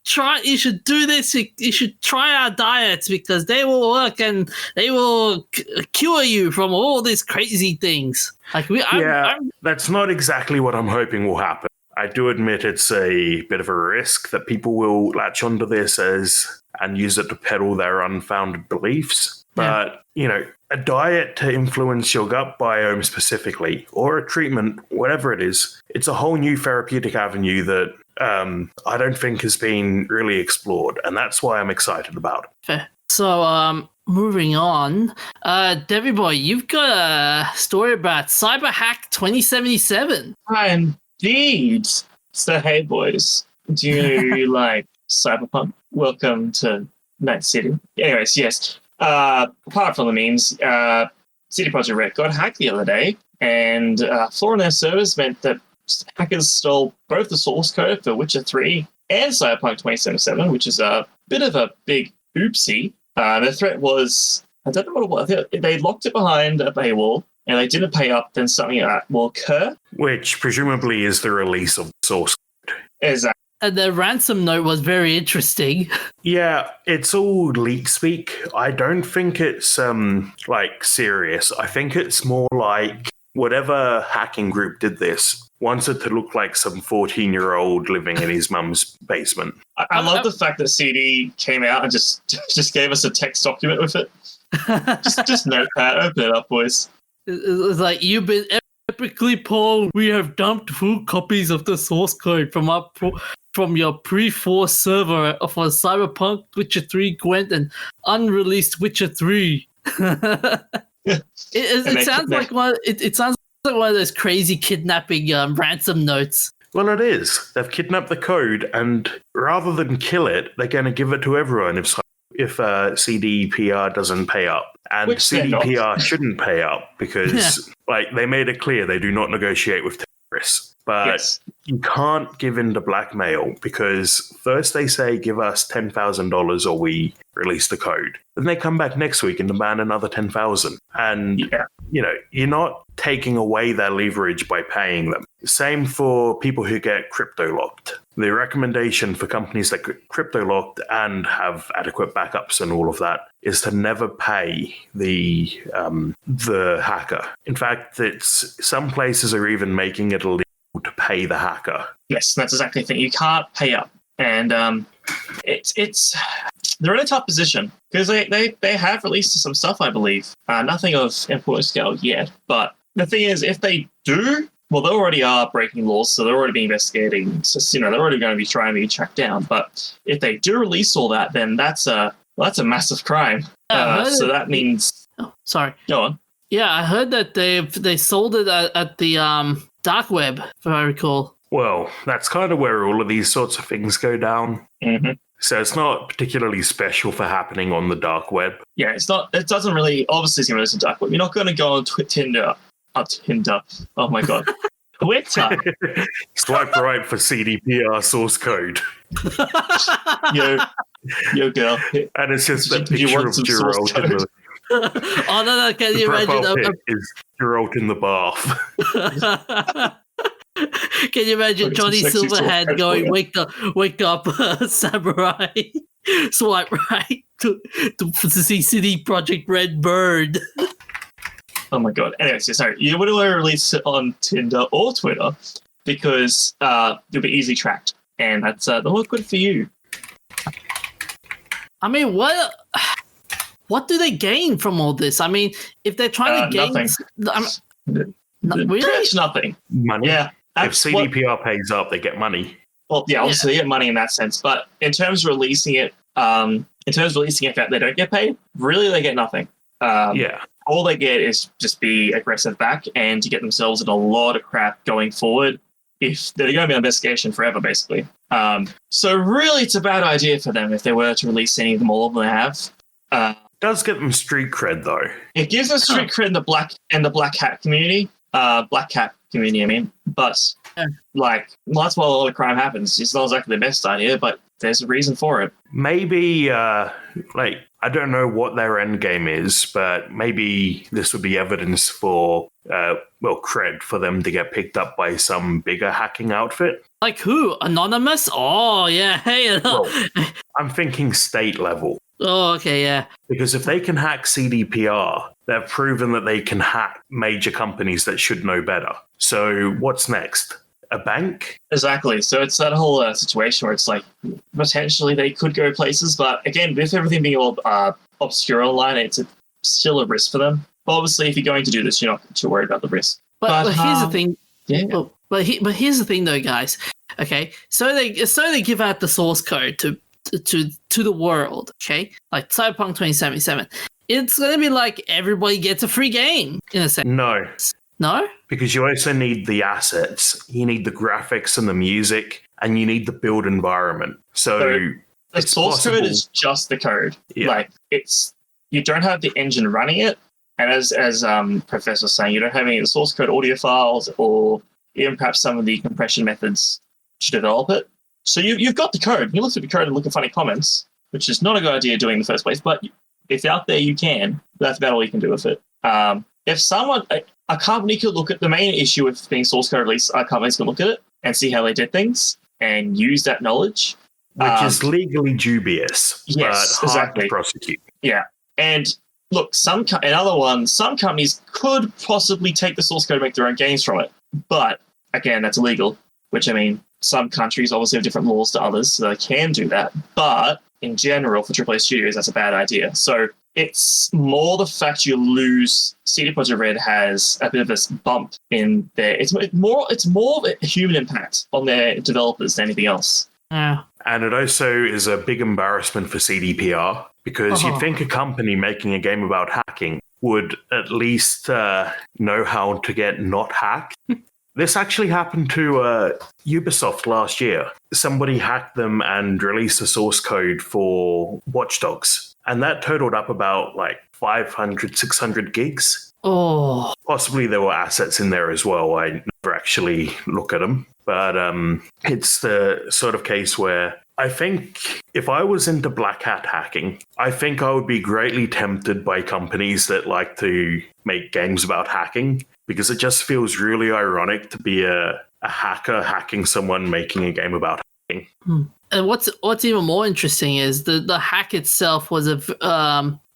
do this, you should try our diets because they will work and they will cure you from all these crazy things. Like that's not exactly what I'm hoping will happen. I do admit it's a bit of a risk that people will latch onto this and use it to peddle their unfounded beliefs. But, a diet to influence your gut biome specifically, or a treatment, whatever it is, it's a whole new therapeutic avenue that I don't think has been really explored. And that's why I'm excited about it. Fair. So, moving on, Debbie Boy, you've got a story about Cyberhack 2077. Indeed. So, hey, boys, do you like Cyberpunk? Welcome to Night City. Anyways, yes. Apart from the memes, CD Projekt Red got hacked the other day, and flaw in their servers meant that hackers stole both the source code for Witcher 3 and Cyberpunk 2077, which is a bit of a big oopsie. The threat was, I don't know what it was, they locked it behind a paywall, and they didn't pay up, then something will occur. Which presumably is the release of the source code. Exactly. And the ransom note was very interesting. Yeah, it's all leak speak. I don't think it's serious. I think it's more like whatever hacking group did this wanted to look like some 14-year-old living in his mum's basement. I love the fact that CD came out and just gave us a text document with it. just notepad, open it up, boys. It's like, you've been epically pwned. We have dumped full copies of the source code from your pre-forced server for Cyberpunk, Witcher 3, Gwent, and unreleased Witcher 3. It sounds like one of those crazy kidnapping ransom notes. Well, it is. They've kidnapped the code, and rather than kill it, they're going to give it to everyone if CDPR doesn't pay up. And which CDPR shouldn't pay up because they made it clear they do not negotiate with terrorists. But you can't give in to blackmail because first they say give us $10,000 or we release the code. Then they come back next week and demand another $10,000. And, you're not taking away their leverage by paying them. Same for people who get crypto locked. The recommendation for companies that get crypto locked and have adequate backups and all of that is to never pay the hacker. In fact, some places are even making it illegal to pay the hacker. Yes, that's exactly the thing. You can't pay up, and they're in a tough position because they have released some stuff, I believe. Nothing of important scale yet, but the thing is, if they do, well, they already are breaking laws, so they're already being investigating. So, they're already going to be trying to be tracked down. But if they do release all that, then that's a massive crime. So that means. Oh, sorry. Go on. Yeah, I heard that they sold it at the dark web, if I recall. Well, that's kind of where all of these sorts of things go down. Mm-hmm. So it's not particularly special for happening on the dark web. Yeah, it's not. It doesn't really. Obviously, it's going to listen to dark web. You're not going to go on Tinder. Tinder. Oh my god. Twitter. Swipe right for CDPR source code. Yo, girl. And it's just a Did you picture want of some Geralt source in the. Oh no! Can The you profile imagine? pic is Geralt in the bath. Can you imagine Some Johnny sexy Silverhand source going, code "Wake up, samurai! Swipe right to see City Project Red Bird." Oh my god. Anyway, so sorry. You wouldn't want to release it on Tinder or Twitter because you'll be easily tracked, and that's not good for you. I mean, what do they gain from all this? I mean, if they're trying to gain, nothing. Really, Pretty much nothing. Money. Yeah. If CDPR pays up, they get money. Well, yeah, obviously they get money in that sense, but in terms of releasing it, if they don't get paid, really they get nothing. Yeah. All they get is just be aggressive back and to get themselves in a lot of crap going forward if they're going to be on investigation forever, basically. So really it's a bad idea for them if they were to release any of them, all of them they have. Does get them street cred though. It gives them street cred in the black hat community. Black hat community, I mean. But that's why a lot of crime happens. It's not exactly the best idea, but there's a reason for it. Maybe I don't know what their end game is, but maybe this would be evidence for cred for them to get picked up by some bigger hacking outfit. like who? Anonymous? Oh yeah, hey. Well, I'm thinking state level. Oh okay, yeah. Because if they can hack CDPR, they've proven that they can hack major companies that should know better. So what's next? A bank? Exactly. So it's that whole situation where it's like potentially they could go places, but again, with everything being all obscure online, it's still a risk for them. But obviously, if you're going to do this, you're not too worried about the risk. But here's the thing. Yeah. But here's the thing, though, guys. Okay, so they give out the source code to the world. Okay, like Cyberpunk 2077. It's gonna be like everybody gets a free game in a sense. No? Because you also need the assets. You need the graphics and the music, and you need the build environment. So the source code is just the code. Yeah. Like you don't have the engine running it, and as Professor was saying, you don't have any of the source code audio files or even perhaps some of the compression methods to develop it. So you've got the code. You look at the code and look at funny comments, which is not a good idea doing in the first place. But if out there you can, that's about all you can do with it. If someone, a company could look at the main issue with being source code release, companies can look at it and see how they did things and use that knowledge. Which is legally dubious, yes, but hard exactly. to prosecute. Yeah. And look, some companies could possibly take the source code and make their own games from it. But again, that's illegal, which I mean, some countries obviously have different laws to others, so they can do that. But in general, for AAA studios, that's a bad idea. So it's more the fact you lose. CD Projekt Red has a bit of a bump in there. It's more of a human impact on their developers than anything else. Yeah. And it also is a big embarrassment for CDPR because you'd think a company making a game about hacking would at least know how to get not hacked. This actually happened to Ubisoft last year. Somebody hacked them and released the source code for Watch Dogs. And that totaled up about 500, 600 gigs. Oh. Possibly there were assets in there as well. I never actually look at them. But it's the sort of case where I think if I was into black hat hacking, I think I would be greatly tempted by companies that like to make games about hacking, because it just feels really ironic to be a hacker hacking someone making a game about hacking. And what's even more interesting is the hack itself was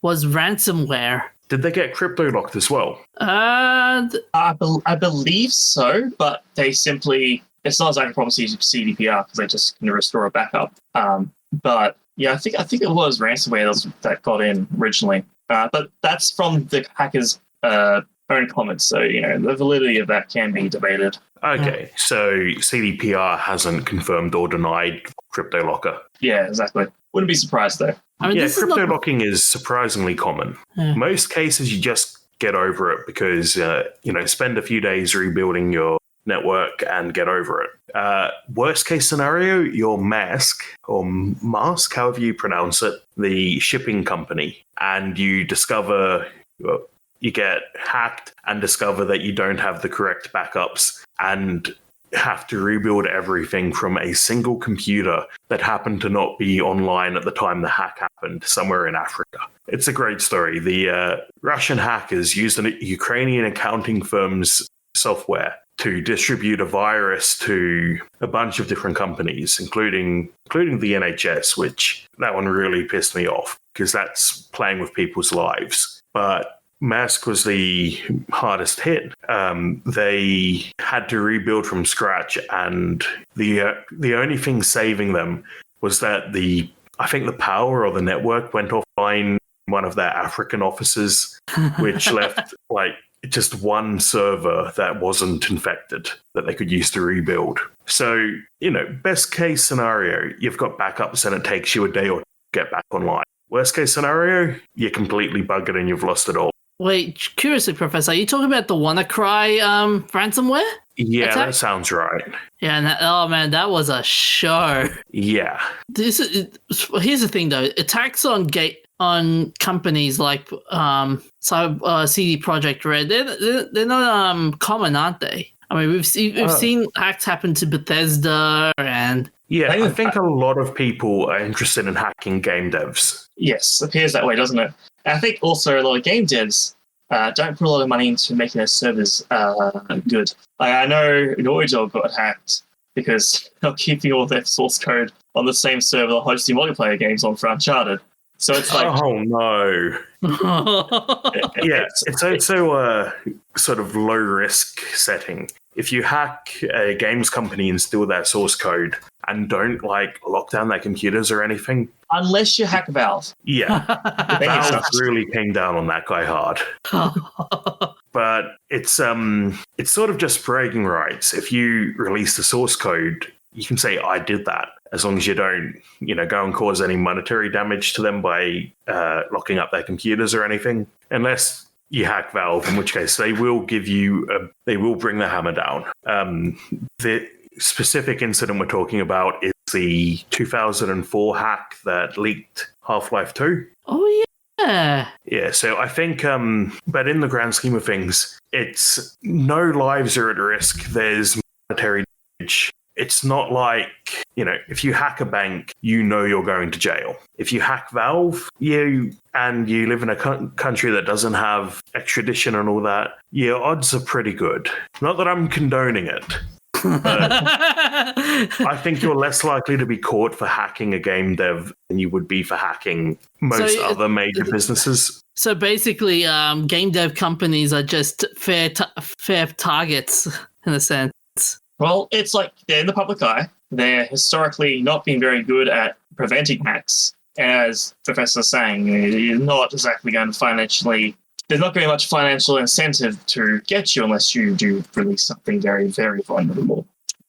ransomware. Did they get crypto locked as well? I believe so, but they simply, it's not exactly promised to use CDPR because they just can restore a backup. But yeah, I think it was ransomware that got in originally. But that's from the hackers' own own comments. So, the validity of that can be debated. Okay, so CDPR hasn't confirmed or denied crypto locker. Yeah, exactly. Wouldn't be surprised, though. I mean, Yeah, this is crypto not. locking is surprisingly common. Yeah. Most cases, you just get over it because, spend a few days rebuilding your network and get over it. Worst case scenario, your mask, however you pronounce it, the shipping company, and you discover, you get hacked and discover that you don't have the correct backups and have to rebuild everything from a single computer that happened to not be online at the time the hack happened, somewhere in Africa. It's a great story. The Russian hackers used a Ukrainian accounting firm's software to distribute a virus to a bunch of different companies, including the NHS, which that one really pissed me off because that's playing with people's lives. But Maersk was the hardest hit. They had to rebuild from scratch, and the only thing saving them was that I think the power or the network went offline in one of their African offices, which left just one server that wasn't infected that they could use to rebuild. So, best case scenario, you've got backups and it takes you a day or two to get back online. Worst case scenario, you're completely buggered and you've lost it all. Wait, curiously, Professor, are you talking about the WannaCry ransomware? Yeah, attack? That sounds right. Yeah, and that was a show. Yeah. Here's the thing, though. Attacks on companies like CD Projekt Red, they're not common, aren't they? I mean, we've seen hacks happen to Bethesda and. Yeah, I think a lot of people are interested in hacking game devs. Yes, appears that way, doesn't it? And I think also a lot of game devs don't put a lot of money into making their servers good. I know Naughty Dog got hacked because they're keeping all their source code on the same server that hosting multiplayer games on for Uncharted. So it's like, oh no. Yeah, it's also a sort of low risk setting. If you hack a games company and steal their source code and don't lock down their computers or anything, unless you hack Valve. Yeah, Valve really came down on that guy hard. But it's sort of just bragging rights. If you release the source code, you can say I did that, as long as you don't, go and cause any monetary damage to them by locking up their computers or anything. Unless you hack Valve, in which case they will they will bring the hammer down. The specific incident we're talking about is the 2004 hack that leaked Half-Life 2. Oh, yeah. Yeah, so I think, but in the grand scheme of things, it's no lives are at risk. There's monetary damage. It's not like, if you hack a bank, you're going to jail. If you hack Valve, you live in a country that doesn't have extradition and all that, your odds are pretty good. Not that I'm condoning it. But I think you're less likely to be caught for hacking a game dev than you would be for hacking most other major businesses. So basically, game dev companies are just fair targets in a sense. Well, it's like they're in the public eye. They're historically not been very good at preventing hacks. As Professor's saying, you're not exactly going to financially. There's not going to be much financial incentive to get you unless you do release something very, very vulnerable.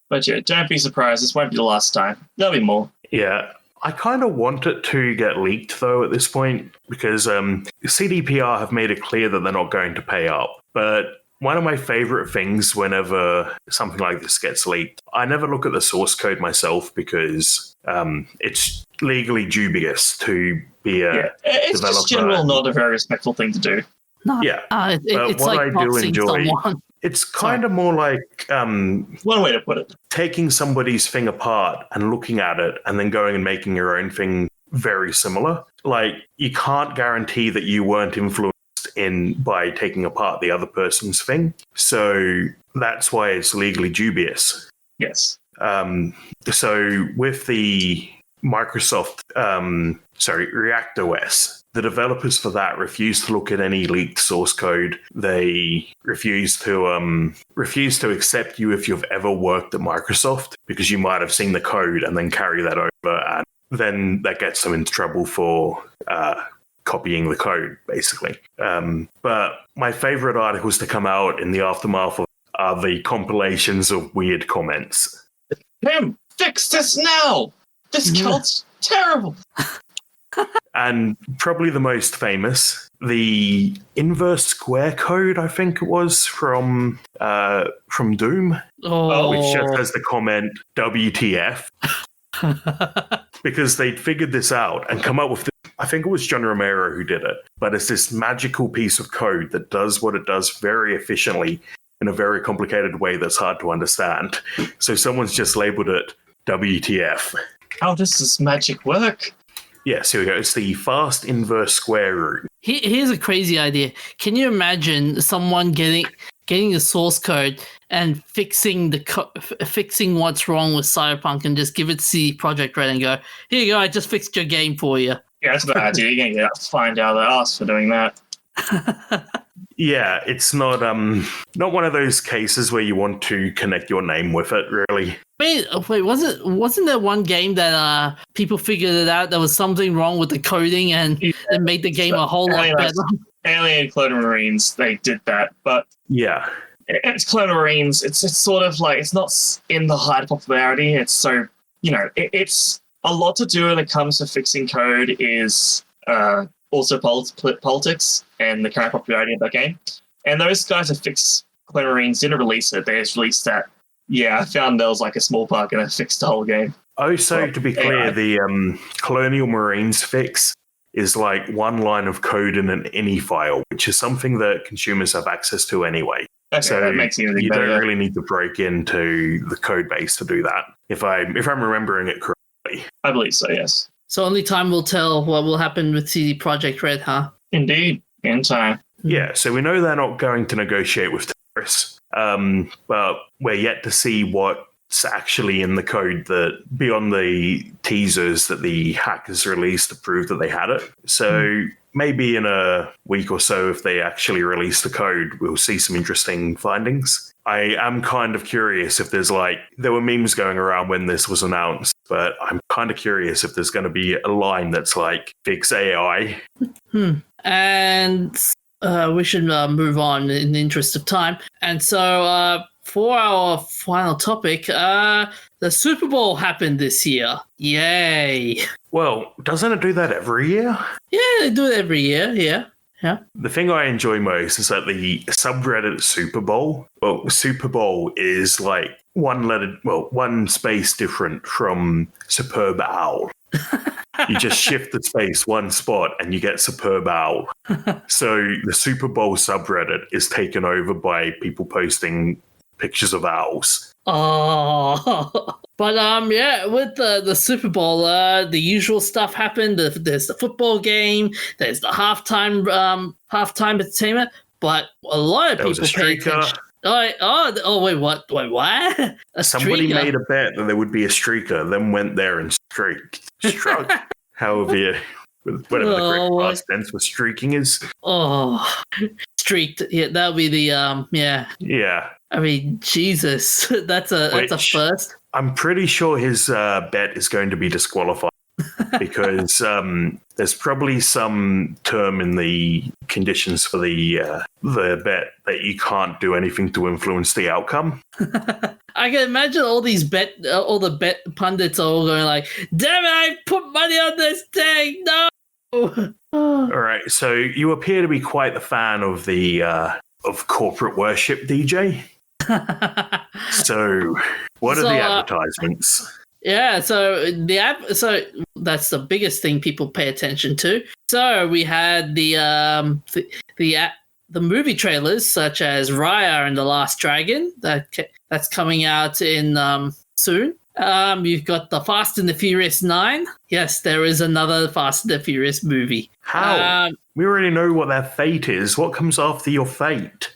But yeah, don't be surprised. This won't be the last time. There'll be more. Yeah. I kind of want it to get leaked, though, at this point, because CDPR have made it clear that they're not going to pay up. But one of my favorite things whenever something like this gets leaked, I never look at the source code myself because it's legally dubious to be a it's developer. just general not a very respectful thing to do. No, yeah, it's what like I do boxing enjoy, someone. it's kind of more like one way to put it, taking somebody's thing apart and looking at it and then going and making your own thing very similar. Like, you can't guarantee that you weren't influenced by taking apart the other person's thing. So that's why it's legally dubious. Yes. So with the Microsoft, React OS, the developers for that refuse to look at any leaked source code. They refuse to accept you if you've ever worked at Microsoft, because you might have seen the code and then carry that over, and then that gets them into trouble for copying the code, basically. But my favorite articles to come out in the aftermath of are the compilations of weird comments. Tim, fix this now! This code's terrible! And probably the most famous, the inverse square code, I think it was, from Doom, which just has the comment, WTF. Because they'd figured this out and come up with I think it was John Romero who did it, but it's this magical piece of code that does what it does very efficiently in a very complicated way that's hard to understand. So someone's just labeled it WTF. How does this magic work? Yes, here we go. It's the fast inverse square root. Here's a crazy idea. Can you imagine someone getting the source code and fixing fixing what's wrong with Cyberpunk and just give it to CD Projekt Red and go, here you go, I just fixed your game for you. Yeah, that's a bad idea. You're going to get fined out of their ass for doing that. Yeah, it's not one of those cases where you want to connect your name with it, really. Wait, wasn't there one game that people figured it out? There was something wrong with the coding and it made the game a whole lot better. Alien Clone Marines, they did that, but yeah, it's Clone Marines. It's sort of like it's not in the height of popularity. It's so it's a lot to do when it comes to fixing code is also politics and the current popularity of that game. And those guys that fix Clone Marines didn't release it. They just released that. Yeah, I found there was like a small bug and it fixed the whole game. Oh, so to be clear, the Colonial Marines fix is like one line of code in an INI file, which is something that consumers have access to anyway. Okay, so that makes it you better. Don't really need to break into the code base to do that. If I'm remembering it correctly. I believe so, yes. So only time will tell what will happen with CD Projekt Red, huh? Indeed, in time. Yeah, so we know they're not going to negotiate with terrorists, but we're yet to see what's actually in the code that beyond the teasers that the hackers released to prove that they had it. So maybe in a week or so, if they actually release the code, we'll see some interesting findings. I am kind of curious if there were memes going around when this was announced, but I'm kind of curious if there's going to be a line that's like, fix AI. And we should move on in the interest of time. And so for our final topic, the Super Bowl happened this year. Yay. Well, doesn't it do that every year? Yeah, they do it every year, yeah. The thing I enjoy most is that the subreddit Super Bowl is like one space different from Superb Owl. You just shift the space one spot and you get Superb Owl. So the Super Bowl subreddit is taken over by people posting pictures of owls. Oh, but yeah, with the Super Bowl, the usual stuff happened. There's the football game. There's the halftime entertainment. But a lot of people pay attention. Wait, what? Wait, what? Somebody made a bet that there would be a streaker, then went there and struck. However, whatever the correct past tense for streaking is. Oh, streaked. Yeah, that'll be the Yeah. I mean, Jesus, that's a first. I'm pretty sure his bet is going to be disqualified because there's probably some term in the conditions for the bet that you can't do anything to influence the outcome. I can imagine all the bet pundits are all going like, "Damn it! I put money on this thing. No." All right, so you appear to be quite the fan of the of corporate worship, DJ. So, what are the advertisements? Yeah, so that's the biggest thing people pay attention to. So we had the movie trailers such as Raya and the Last Dragon that's coming out in soon. You've got the Fast and the Furious 9. Yes, there is another Fast and the Furious movie. How? We already know what their fate is. What comes after your fate?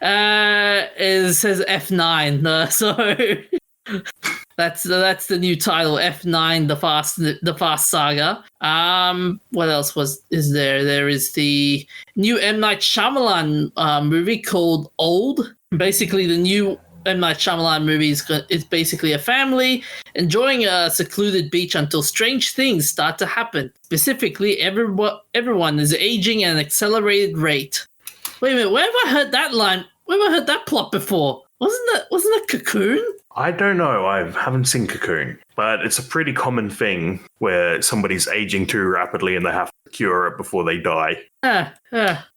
It says F9. So that's the new title, F9, the Fast Saga. What else is there? There is the new M. Night Shyamalan movie called Old. Basically, the new M. Night Shyamalan movie is basically a family enjoying a secluded beach until strange things start to happen. Specifically, everyone is aging at an accelerated rate. Wait a minute, where have I heard that line? Where have I heard that plot before? Wasn't that Cocoon? I don't know. I haven't seen Cocoon, but it's a pretty common thing where somebody's aging too rapidly and they have to cure it before they die.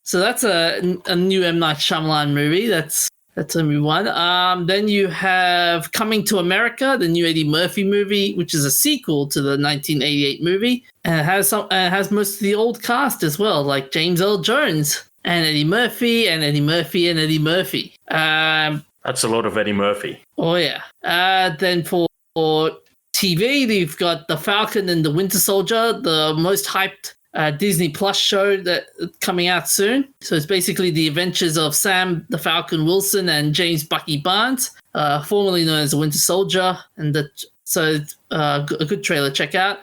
So that's a new M. Night Shyamalan movie. That's a new one. Then you have Coming to America, the new Eddie Murphy movie, which is a sequel to the 1988 movie, and it has most of the old cast as well, like James Earl Jones and Eddie Murphy and Eddie Murphy and Eddie Murphy. That's a lot of Eddie Murphy. Oh yeah. Then for TV, you've got The Falcon and the Winter Soldier, the most hyped Disney Plus show that coming out soon. So it's basically the adventures of Sam the Falcon Wilson and James Bucky Barnes, formerly known as the Winter Soldier, and a good trailer. Check out.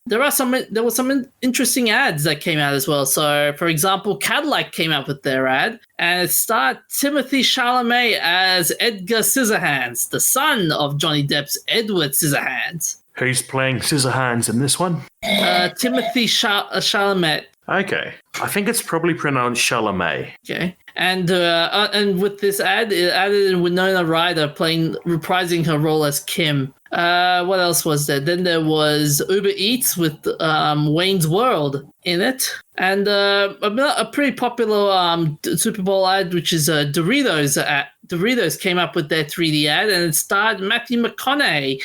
There were some interesting ads that came out as well. So, for example, Cadillac came out with their ad, and it starred Timothy Chalamet as Edgar Scissorhands, the son of Johnny Depp's Edward Scissorhands. Who's playing Scissorhands in this one? Timothy Chalamet. Okay. I think it's probably pronounced Chalamet. Okay. And with this ad, it added Winona Ryder reprising her role as Kim. What else was there? Then there was Uber Eats with Wayne's World in it. And a pretty popular Super Bowl ad, which is Doritos ad. Doritos came up with their 3D ad, and it starred Matthew McConaughey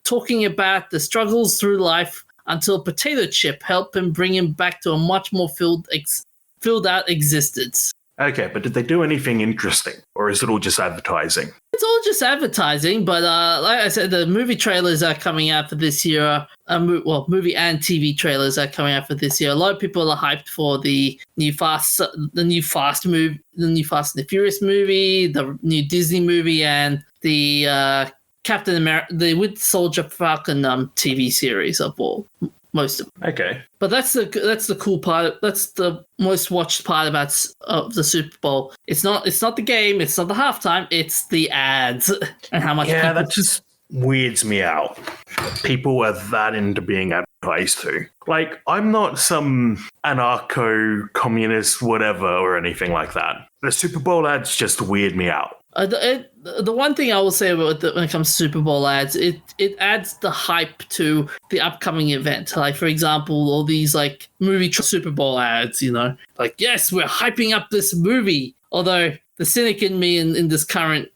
talking about the struggles through life until potato chip helped him bring him back to a much more filled out existence. Okay, but did they do anything interesting, or is it all just advertising? It's all just advertising, but like I said, the movie trailers are coming out for this year. Movie and TV trailers are coming out for this year. A lot of people are hyped for the new Fast and the Furious movie, the new Disney movie, and the Captain America, the Winter Soldier Falcon TV series of all. Most of them. Okay. But that's the cool part. That's the most watched part of the Super Bowl. It's not the game. It's not the halftime. It's the ads and how much. Yeah, that just weirds me out. People are that into being advertised to. Like, I'm not some anarcho-communist whatever or anything like that. The Super Bowl ads just weird me out. The one thing I will say about when it comes to Super Bowl ads, it adds the hype to the upcoming event. Like, for example, all these like movie Super Bowl ads, like, yes, we're hyping up this movie. Although the cynic in me in this current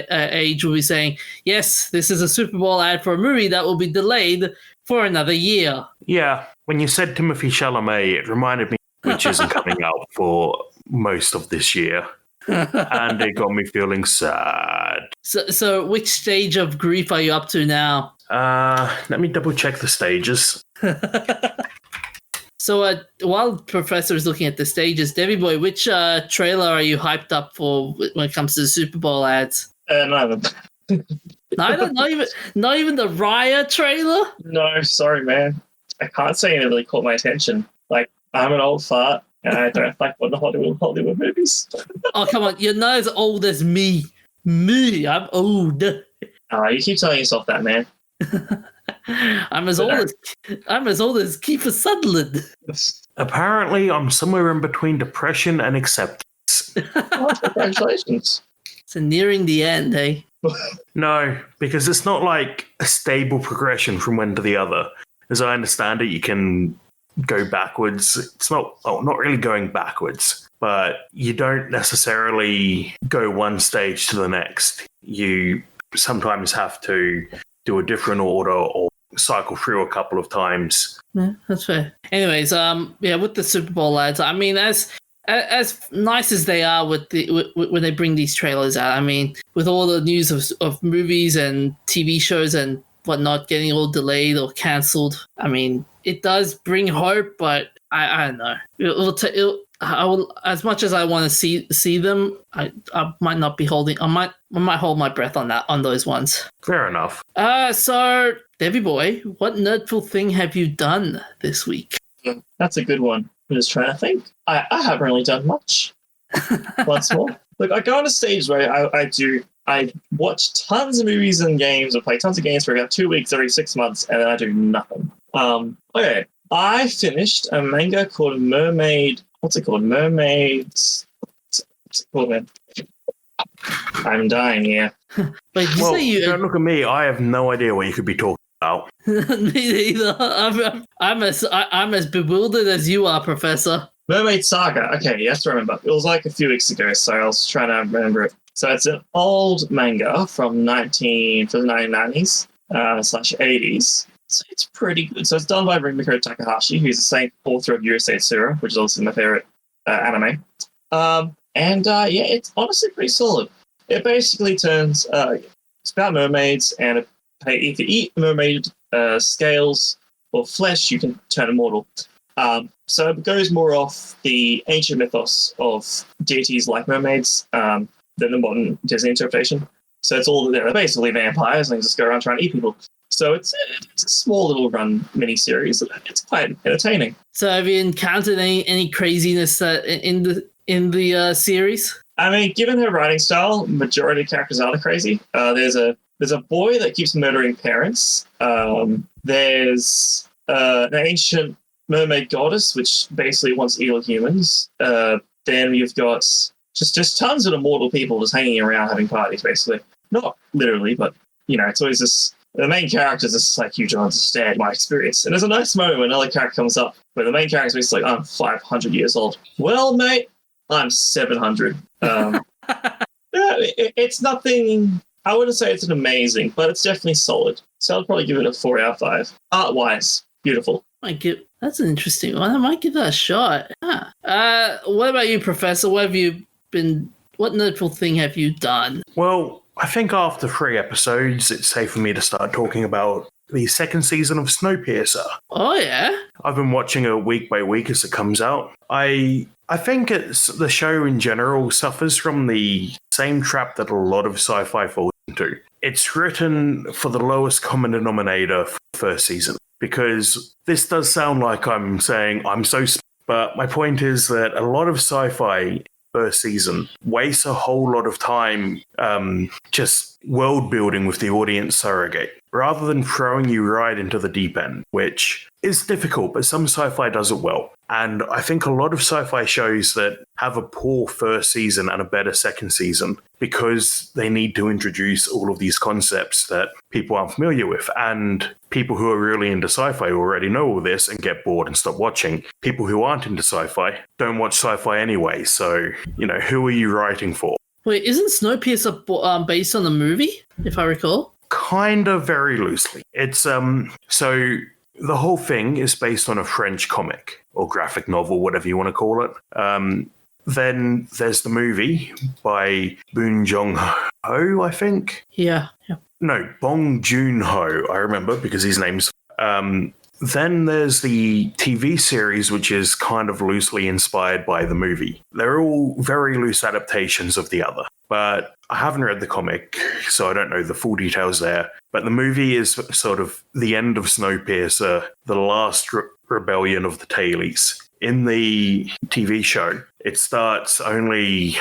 age will be saying, yes, this is a Super Bowl ad for a movie that will be delayed for another year. Yeah, when you said Timothy Chalamet, it reminded me which isn't coming out for most of this year. And it got me feeling sad. So which stage of grief are you up to now? Let me double check the stages. So while Professor is looking at the stages, Debbie Boy, which trailer are you hyped up for when it comes to the Super Bowl ads? Neither. Neither? Not even the Raya trailer? No, sorry, man. I can't say it really caught my attention. Like, I'm an old fart. And I don't like what the Hollywood movies. Oh, come on. You're not as old as me. Me, I'm old. You keep telling yourself that, man. I'm as old as Kiefer Sutherland. Apparently, I'm somewhere in between depression and acceptance. Well, congratulations. So nearing the end, eh? No, because it's not like a stable progression from one to the other. As I understand it, you can go backwards. It's not really going backwards, but you don't necessarily go one stage to the next. You sometimes have to do a different order or cycle through a couple of times. Yeah, that's fair. Anyways, with the Super Bowl ads, I mean, as nice as they are when they bring these trailers out, I mean, with all the news of movies and TV shows and whatnot getting all delayed or cancelled, I mean, it does bring hope, but I don't know. I will, as much as I want to see them, I might not be holding. I might hold my breath on those ones. Fair enough. So, Debbie Boy, what nerdful thing have you done this week? That's a good one. I'm just trying to think. I haven't really done much. Once more. Look, I go on a stage where I watch tons of movies and games, or play tons of games for about 2 weeks every 6 months, and then I do nothing. Okay, I finished a manga called Mermaid. What's it called? Mermaids. What's it called, man? I'm dying here. Wait, did you say you? Don't look at me. I have no idea what you could be talking about. Me neither. I'm as bewildered as you are, Professor. Mermaid Saga. Okay, yes, I remember. It was like a few weeks ago, so I was trying to remember it. So it's an old manga from the 1990s slash 80s. So it's pretty good. So it's done by Rumiko Takahashi, who's the same author of CSIRO, which is also my favorite anime. Yeah, it's honestly pretty solid. It basically turns. It's about mermaids, and if you eat mermaid scales or flesh, you can turn immortal. So it goes more off the ancient mythos of deities like mermaids than the modern Disney interpretation. So it's all they're basically vampires and they just go around trying to eat people. So it's a small little run mini-series. It's quite entertaining. So have you encountered any craziness in the series? I mean, given her writing style, majority of characters are crazy. There's a boy that keeps murdering parents. There's an ancient mermaid goddess, which basically wants evil humans. Then you've got just tons of immortal people just hanging around having parties, basically. Not literally, but, it's always this... The main character is just like Hugh Jones instead, my experience. And there's a nice moment when another character comes up where the main character is basically like, I'm 500 years old. Well, mate, I'm 700. It's nothing... I wouldn't say it's an amazing, but it's definitely solid. So I'd probably give it a 4 out of 5. Art-wise, beautiful. That's an interesting one. I might give that a shot. What about you, Professor? What notable thing have you done? Well, I think after 3 episodes, it's safe for me to start talking about the second season of Snowpiercer. Oh, yeah? I've been watching it week by week as it comes out. I think the show in general suffers from the same trap that a lot of sci-fi falls into. It's written for the lowest common denominator for the first season. Because this does sound like I'm saying I'm so... But my point is that a lot of sci-fi first season wastes a whole lot of time just world building with the audience surrogate, rather than throwing you right into the deep end, which is difficult, but some sci-fi does it well. And I think a lot of sci-fi shows that have a poor first season and a better second season because they need to introduce all of these concepts that people aren't familiar with. And people who are really into sci-fi already know all this and get bored and stop watching. People who aren't into sci-fi don't watch sci-fi anyway. So, who are you writing for? Wait, isn't Snowpiercer based on the movie, if I recall? Kind of, very loosely. It's, so the whole thing is based on a French comic or graphic novel, whatever you want to call it. Then there's the movie by Bong Joon-ho, I think. Yeah. No, Bong Joon-ho, I remember, because his name's... Then there's the TV series, which is kind of loosely inspired by the movie. They're all very loose adaptations of the other. But I haven't read the comic, so I don't know the full details there. But the movie is sort of the end of Snowpiercer, the last rebellion of the Tailies. In the TV show, it starts only,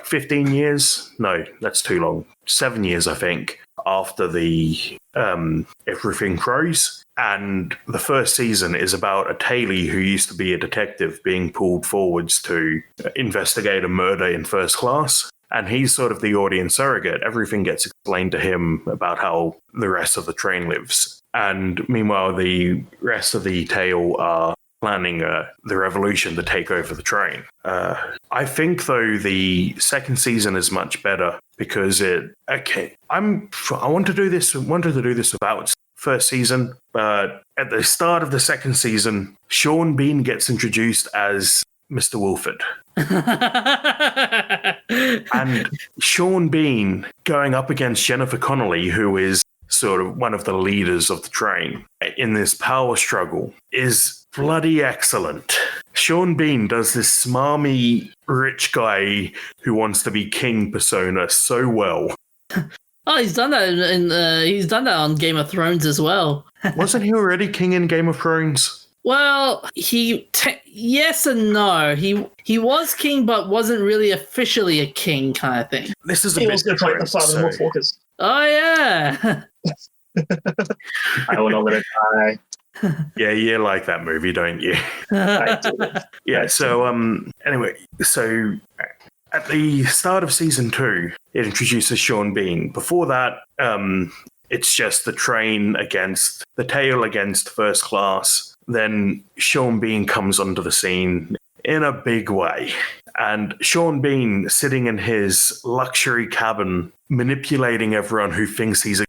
15 years? No, that's too long. 7 years, I think, after the everything froze. And the first season is about a tailie who used to be a detective being pulled forwards to investigate a murder in first class. And he's sort of the audience surrogate. Everything gets explained to him about how the rest of the train lives. And meanwhile, the rest of the tale are planning the revolution to take over the train. I think, though, the second season is much better because I wanted to do this about first season, but at the start of the second season, Sean Bean gets introduced as Mr. Wolford. And Sean Bean going up against Jennifer Connelly, who is sort of one of the leaders of the train in this power struggle, is bloody excellent. Sean Bean does this smarmy rich guy who wants to be king persona so well. Oh, he's done that he's done that on Game of Thrones as well. Wasn't he already king in Game of Thrones? Well, yes and no. He was king, but wasn't really officially a king, kind of thing. This is a He bit was going to play the different. father of Walkers. Oh yeah. I will not let it die. Yeah, you like that movie, don't you? I do. Yeah. So anyway, so at the start of season 2, it introduces Sean Bean. Before that, it's just the train against the tail against First Class. Then Sean Bean comes onto the scene in a big way. And Sean Bean sitting in his luxury cabin, manipulating everyone who thinks he's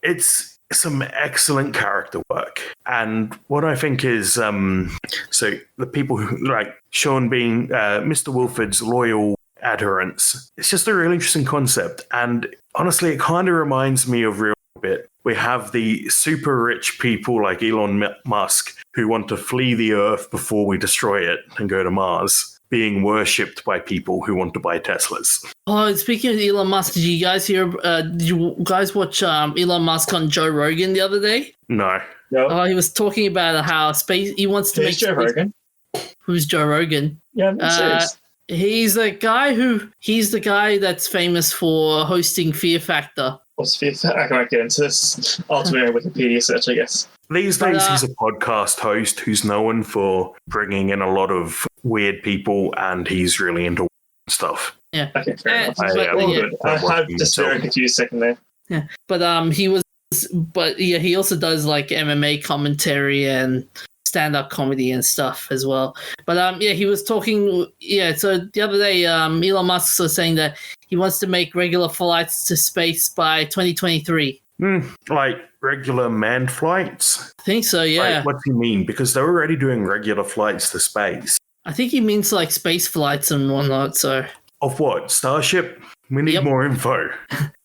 it's some excellent character work. And what I think is, so the people who like Sean Bean, Mr. Wilford's loyal adherents, it's just a really interesting concept. And honestly, it kind of reminds me of real bit. We have the super rich people like Elon Musk who want to flee the Earth before we destroy it and go to Mars, being worshipped by people who want to buy Teslas. Oh, speaking of Elon Musk, did you guys hear? Did you guys watch Elon Musk on Joe Rogan the other day? No. No. He was talking about how space. He wants to Who's Joe Rogan? Who's Joe Rogan? Yeah, I'm serious. He's the guy that's famous for hosting Fear Factor. What's fifth? I can't get into this. Ultimate Wikipedia search, I guess. These days, he's a podcast host who's known for bringing in a lot of weird people, and he's really into stuff. Yeah. Okay, fair enough. Good. I'm just very confused second there. Yeah, but he also does like MMA commentary and stand-up comedy and stuff as well. But he was talking. Yeah, so the other day, Elon Musk was saying that he wants to make regular flights to space by 2023. Like regular manned flights? I think so. Yeah. Like, what do you mean? Because they're already doing regular flights to space. I think he means like space flights and whatnot. So. Of what? Starship? We need more info.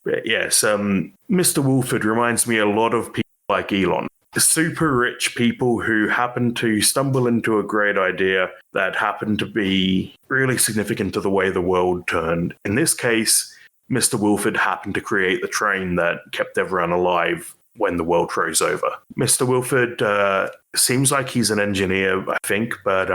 But yes, Mr. Wolford reminds me a lot of people like Elon. Super rich people who happen to stumble into a great idea that happened to be really significant to the way the world turned. In this case, Mr. Wolford happened to create the train that kept everyone alive when the world froze over. Mr. Wolford seems like he's an engineer, I think, but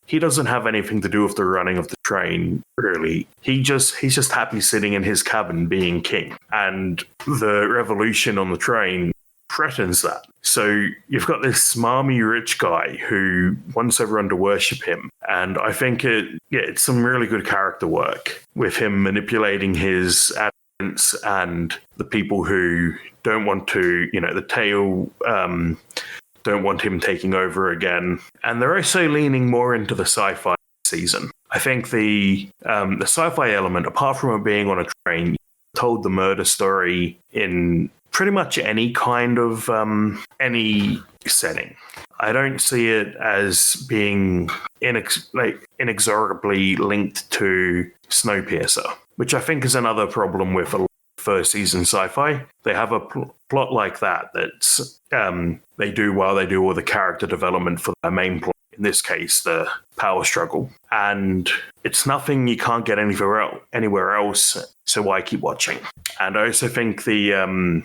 he doesn't have anything to do with the running of the train, really. He's just happy sitting in his cabin being king. And the revolution on the train threatens that. So you've got this smarmy rich guy who wants everyone to worship him. And I think it's some really good character work with him manipulating his adherents and the people who don't want to, the tail don't want him taking over again. And they're also leaning more into the sci-fi season. I think the sci-fi element, apart from it being on a train, told the murder story in pretty much any kind of any setting. I don't see it as being inexorably linked to Snowpiercer, which I think is another problem with a lot of first season sci-fi. They have a plot like that's they do while they do all the character development for their main plot. In this case, the power struggle. And it's nothing you can't get anywhere else, so why keep watching? And I also think the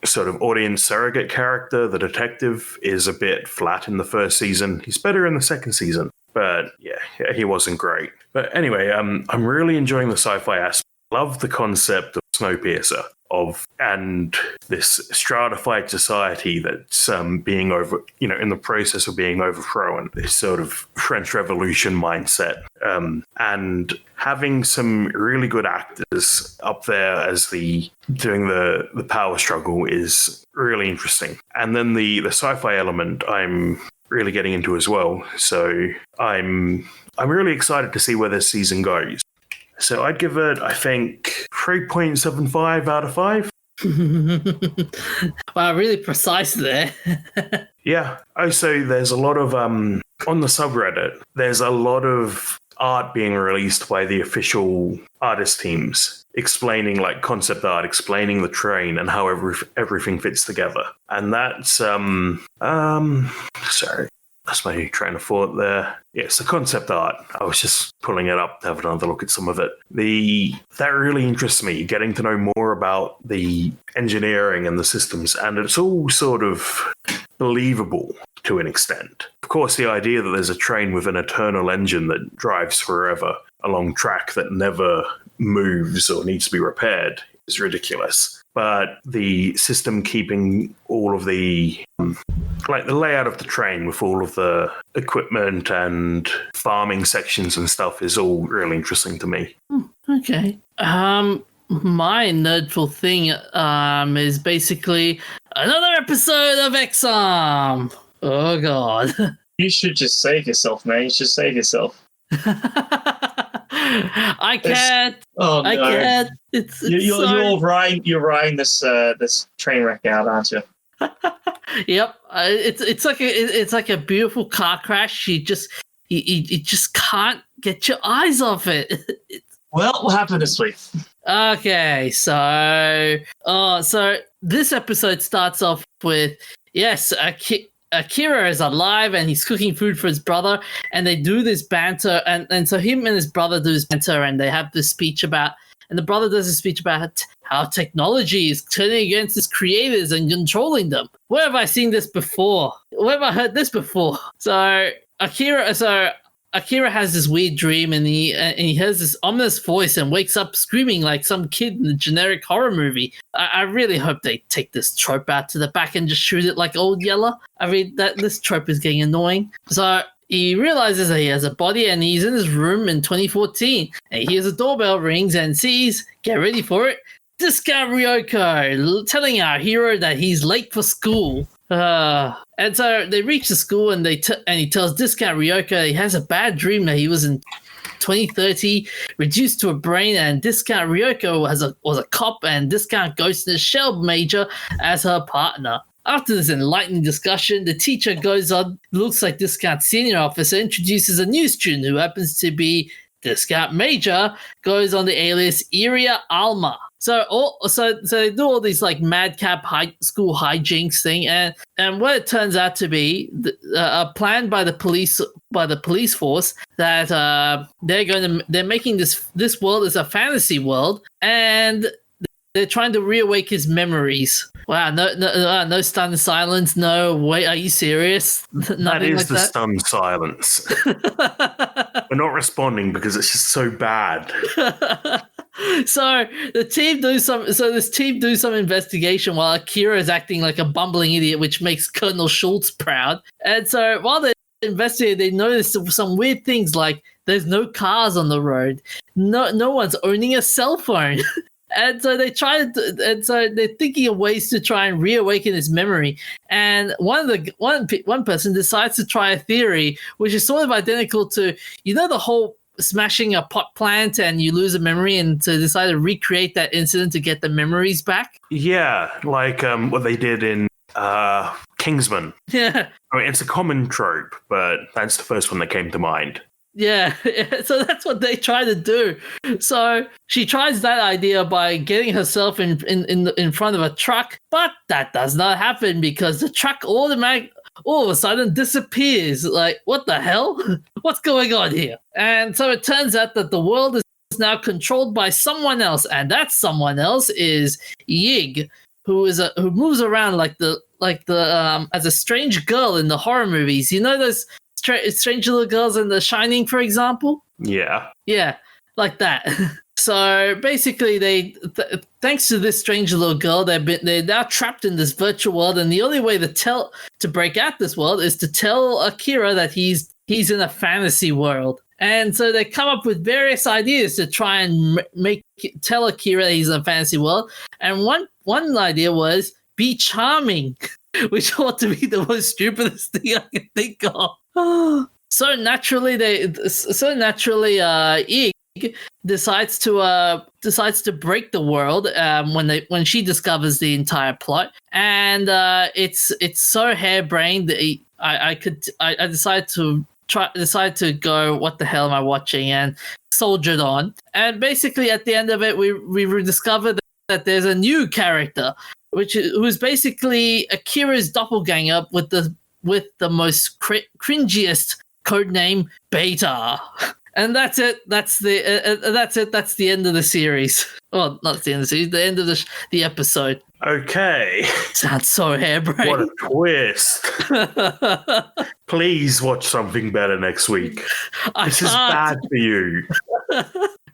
sort of audience surrogate character, the detective, is a bit flat in the first season. He's better in the second season, but yeah, he wasn't great. But anyway, I'm really enjoying the sci-fi aspect. Love the concept of Snowpiercer, and this stratified society that's being in the process of being overthrown, this sort of French Revolution mindset, and having some really good actors up there as doing the power struggle is really interesting. And then the sci-fi element I'm really getting into as well. So I'm really excited to see where this season goes. So I'd give it, I think, 3.75 out of 5. Wow, really precise there. Yeah. Also, there's a lot of, on the subreddit, there's a lot of art being released by the official artist teams, explaining like concept art, explaining the train and how everything fits together. And that's, sorry. That's my train of thought there. Yes, the concept art. I was just pulling it up to have another look at some of it. That really interests me, getting to know more about the engineering and the systems. And it's all sort of believable to an extent. Of course, the idea that there's a train with an eternal engine that drives forever along track that never moves or needs to be repaired is ridiculous. But the system keeping all of the the layout of the train with all of the equipment and farming sections and stuff is all really interesting to me. Okay. My nerdful thing is basically another episode of Exam. Oh god. You should just save yourself, man. You should save yourself. I can't. Oh no! I can't. You're riding this train wreck out, aren't you? Yep. It's like a beautiful car crash. You just can't get your eyes off it. Well, what happened this week? Okay, so this episode starts off with Akira is alive and he's cooking food for his brother, and they do this banter, and so him and his brother do this banter, and they have this speech about, and the brother does a speech about how technology is turning against its creators and controlling them. Where have I seen this before? Where have I heard this before? So Akira has this weird dream, and he hears this ominous voice and wakes up screaming like some kid in a generic horror movie. I really hope they take this trope out to the back and just shoot it like Old Yeller. I mean, this trope is getting annoying. So he realizes that he has a body, and he's in his room in 2014. And he hears a doorbell rings and sees, get ready for it, Discount Ryoko telling our hero that he's late for school. And so they reach the school, and he tells Discount Ryoko he has a bad dream that he was in 2030, reduced to a brain, and Discount Ryoko was a cop, and Discount Ghost in a Shell Major as her partner. After this enlightening discussion, the teacher goes on, looks like Discount Senior Officer, introduces a new student who happens to be Discount Major, goes on the alias Iria Alma. So they do all these like madcap school hijinks thing, and what it turns out to be a plan by the police force that they're making this world as a fantasy world, and they're trying to reawake his memories. Wow, no stunned silence. No, wait, are you serious? That is the stunned silence. We're not responding because it's just so bad. So this team do some investigation while Akira is acting like a bumbling idiot, which makes Colonel Schultz proud. And so while they investigate, they notice some weird things, like there's no cars on the road, no one's owning a cell phone. And so they're thinking of ways to try and reawaken his memory. And one person decides to try a theory which is sort of identical to, the whole smashing a pot plant and you lose a memory, and to decide to recreate that incident to get the memories back. Yeah, like what they did in Kingsman. Yeah. I mean, it's a common trope, but that's the first one that came to mind. Yeah, so that's what they try to do. So she tries that idea by getting herself in front of a truck, but that does not happen because the truck all of a sudden disappears. Like, what the hell? What's going on here? And so it turns out that the world is now controlled by someone else, and that someone else is Yig, who moves around as a strange girl in the horror movies. You know those strange little girls in The Shining, for example? Yeah, like that. So basically, thanks to this strange little girl, they're now trapped in this virtual world, and the only way to break out this world is to tell Akira that he's in a fantasy world. And so they come up with various ideas to try and tell Akira that he's in a fantasy world. And one idea was be charming, which ought to be the most stupidest thing I can think of. So naturally, Ig decides to break the world when she discovers the entire plot, and it's so harebrained that I decided to go, what the hell am I watching, and soldiered on. And basically, at the end of it, we discovered that there's a new character, who's basically Akira's doppelganger with the most cringiest codename Beta. And that's it. That's it. That's the end of the series. Well, not the end of the series. The end of the episode. Okay. Sounds so harebrained. What a twist. Please watch something better next week. This is bad for you.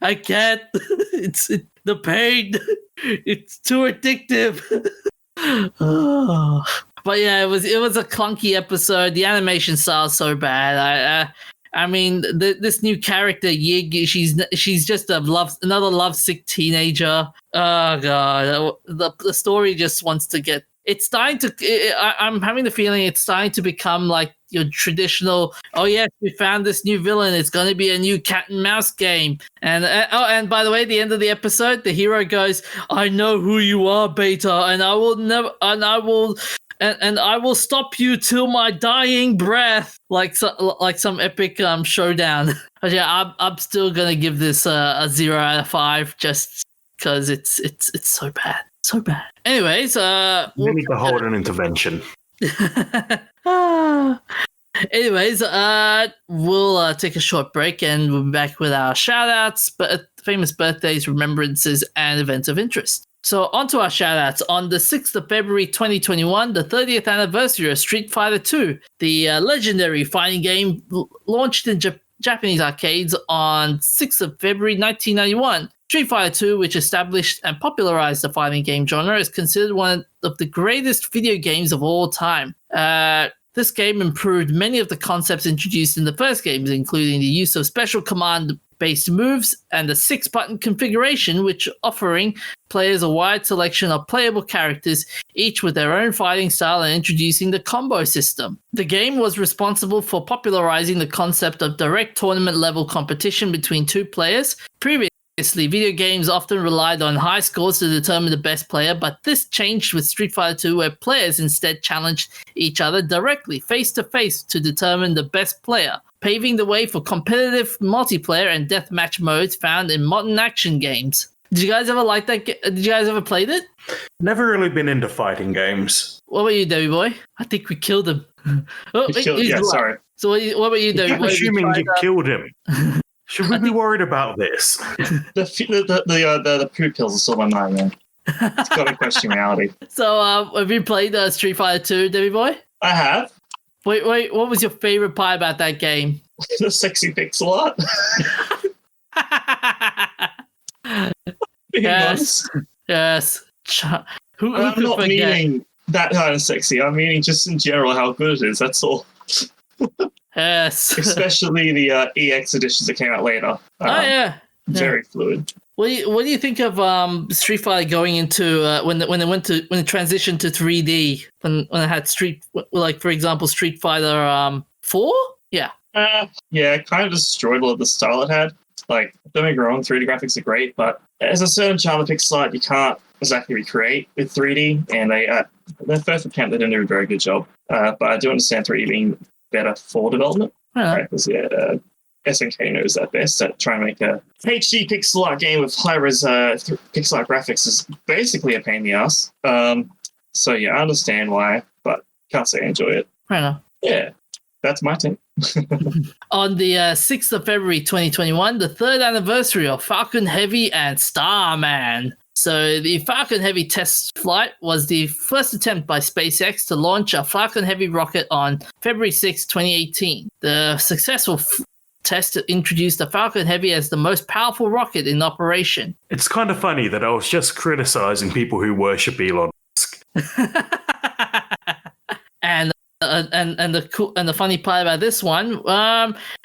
I can't. It's the pain. It's too addictive. But yeah, it was a clunky episode. The animation style is so bad. I mean, this new character Yig, she's just another lovesick teenager. Oh god, the story just wants to get. It's starting to. I'm having the feeling it's starting to become like your traditional. Oh yes, we found this new villain. It's going to be a new cat and mouse game. And by the way, at the end of the episode, the hero goes, "I know who you are, Beta, and I will never, and I will." And I will stop you till my dying breath, like some epic showdown. But yeah, I'm still gonna give this a 0 out of 5, just because it's so bad, so bad. Anyways, we need to hold an intervention. Anyways, we'll take a short break and we'll be back with our shout-outs, but famous birthdays, remembrances, and events of interest. So on to our shout-outs. On the 6th of February 2021, the 30th anniversary of Street Fighter II, the legendary fighting game launched in Japanese arcades on 6th of February 1991. Street Fighter II, which established and popularized the fighting game genre, is considered one of the greatest video games of all time. This game improved many of the concepts introduced in the first games, including the use of special command-based moves and the 6-button configuration, which offering players a wide selection of playable characters, each with their own fighting style, and introducing the combo system. The game was responsible for popularizing the concept of direct tournament-level competition between two players. Previously, video games often relied on high scores to determine the best player, but this changed with Street Fighter II, where players instead challenged each other directly, face-to-face, to determine the best player, paving the way for competitive multiplayer and deathmatch modes found in modern action games. Did you guys ever like that? Did you guys ever played it? Never really been into fighting games. What about you, Debbie boy? I think we killed him. Sorry. So what about you, Debbie boy? Assuming you killed him. Should we be worried about this? The poo pills are still on my mind, man. It's got to question reality. So have you played Street Fighter II, Debbie boy? I have. Wait, what was your favorite part about that game? The sexy pixel art. Yes. Who I'm could not forget? meaning that kind of sexy. I'm meaning just in general how good it is. That's all. Yes. Especially the EX editions that came out later. Yeah. Very fluid. What do you think of Street Fighter going into when it transitioned to 3D when it had for example Street Fighter 4? Yeah. It kind of destroyed a lot of the style it had. Like, don't get me wrong, 3D graphics are great, but there's a certain charm of pixel art you can't exactly recreate with 3D, and their first attempt they didn't do a very good job. But I do understand 3D being better for development. Because SNK knows that best at trying to make a HD pixel art game with high-res pixel art graphics is basically a pain in the ass. So yeah, I understand why, but can't say I enjoy it. Fair enough. Yeah, that's my take. On the 6th of February 2021, the 3rd anniversary of Falcon Heavy and Starman. So the Falcon Heavy test flight was the first attempt by SpaceX to launch a Falcon Heavy rocket on February 6, 2018. The successful test introduced the Falcon Heavy as the most powerful rocket in operation. It's kind of funny that I was just criticizing people who worship Elon Musk. And the funny part about this one,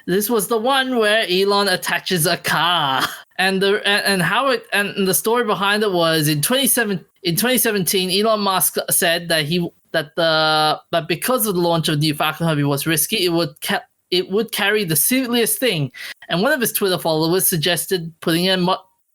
this was the one where Elon attaches a car, and the story behind it was in 2017, Elon Musk said that because of the launch of the new Falcon Heavy was risky, it would carry the silliest thing, and one of his Twitter followers suggested putting in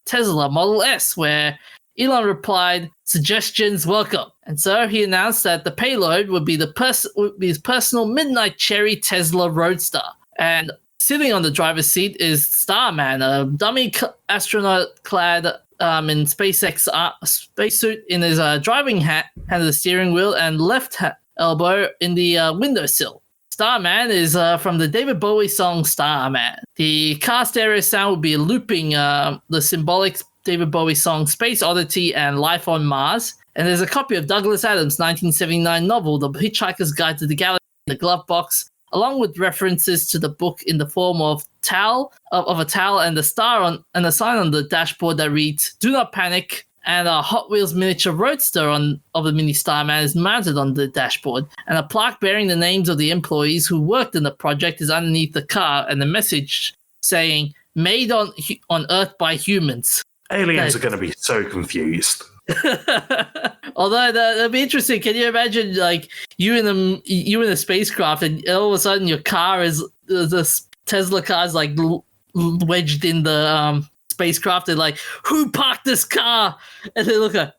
Tesla Model S, where Elon replied, "Suggestions welcome." And so he announced that the payload would be his personal Midnight Cherry Tesla Roadster. And sitting on the driver's seat is Starman, a dummy astronaut clad in SpaceX spacesuit in his driving hat, hand of the steering wheel, and left elbow in the windowsill. Starman is from the David Bowie song Starman. The car stereo sound will be looping the symbolic David Bowie song Space Oddity and Life on Mars. And there's a copy of Douglas Adams' 1979 novel, The Hitchhiker's Guide to the Galaxy, in the glove box, along with references to the book in the form of a towel and the star and a sign on the dashboard that reads, "Do not panic." And a Hot Wheels miniature roadster of the mini Starman is mounted on the dashboard. And a plaque bearing the names of the employees who worked in the project is underneath the car, and the message saying, "Made on Earth by humans." Aliens are going to be so confused. Although that'd be interesting. Can you imagine, like, you in a spacecraft, and all of a sudden your car is the Tesla car is like wedged in the spacecraft, and like, who parked this car? And they look at,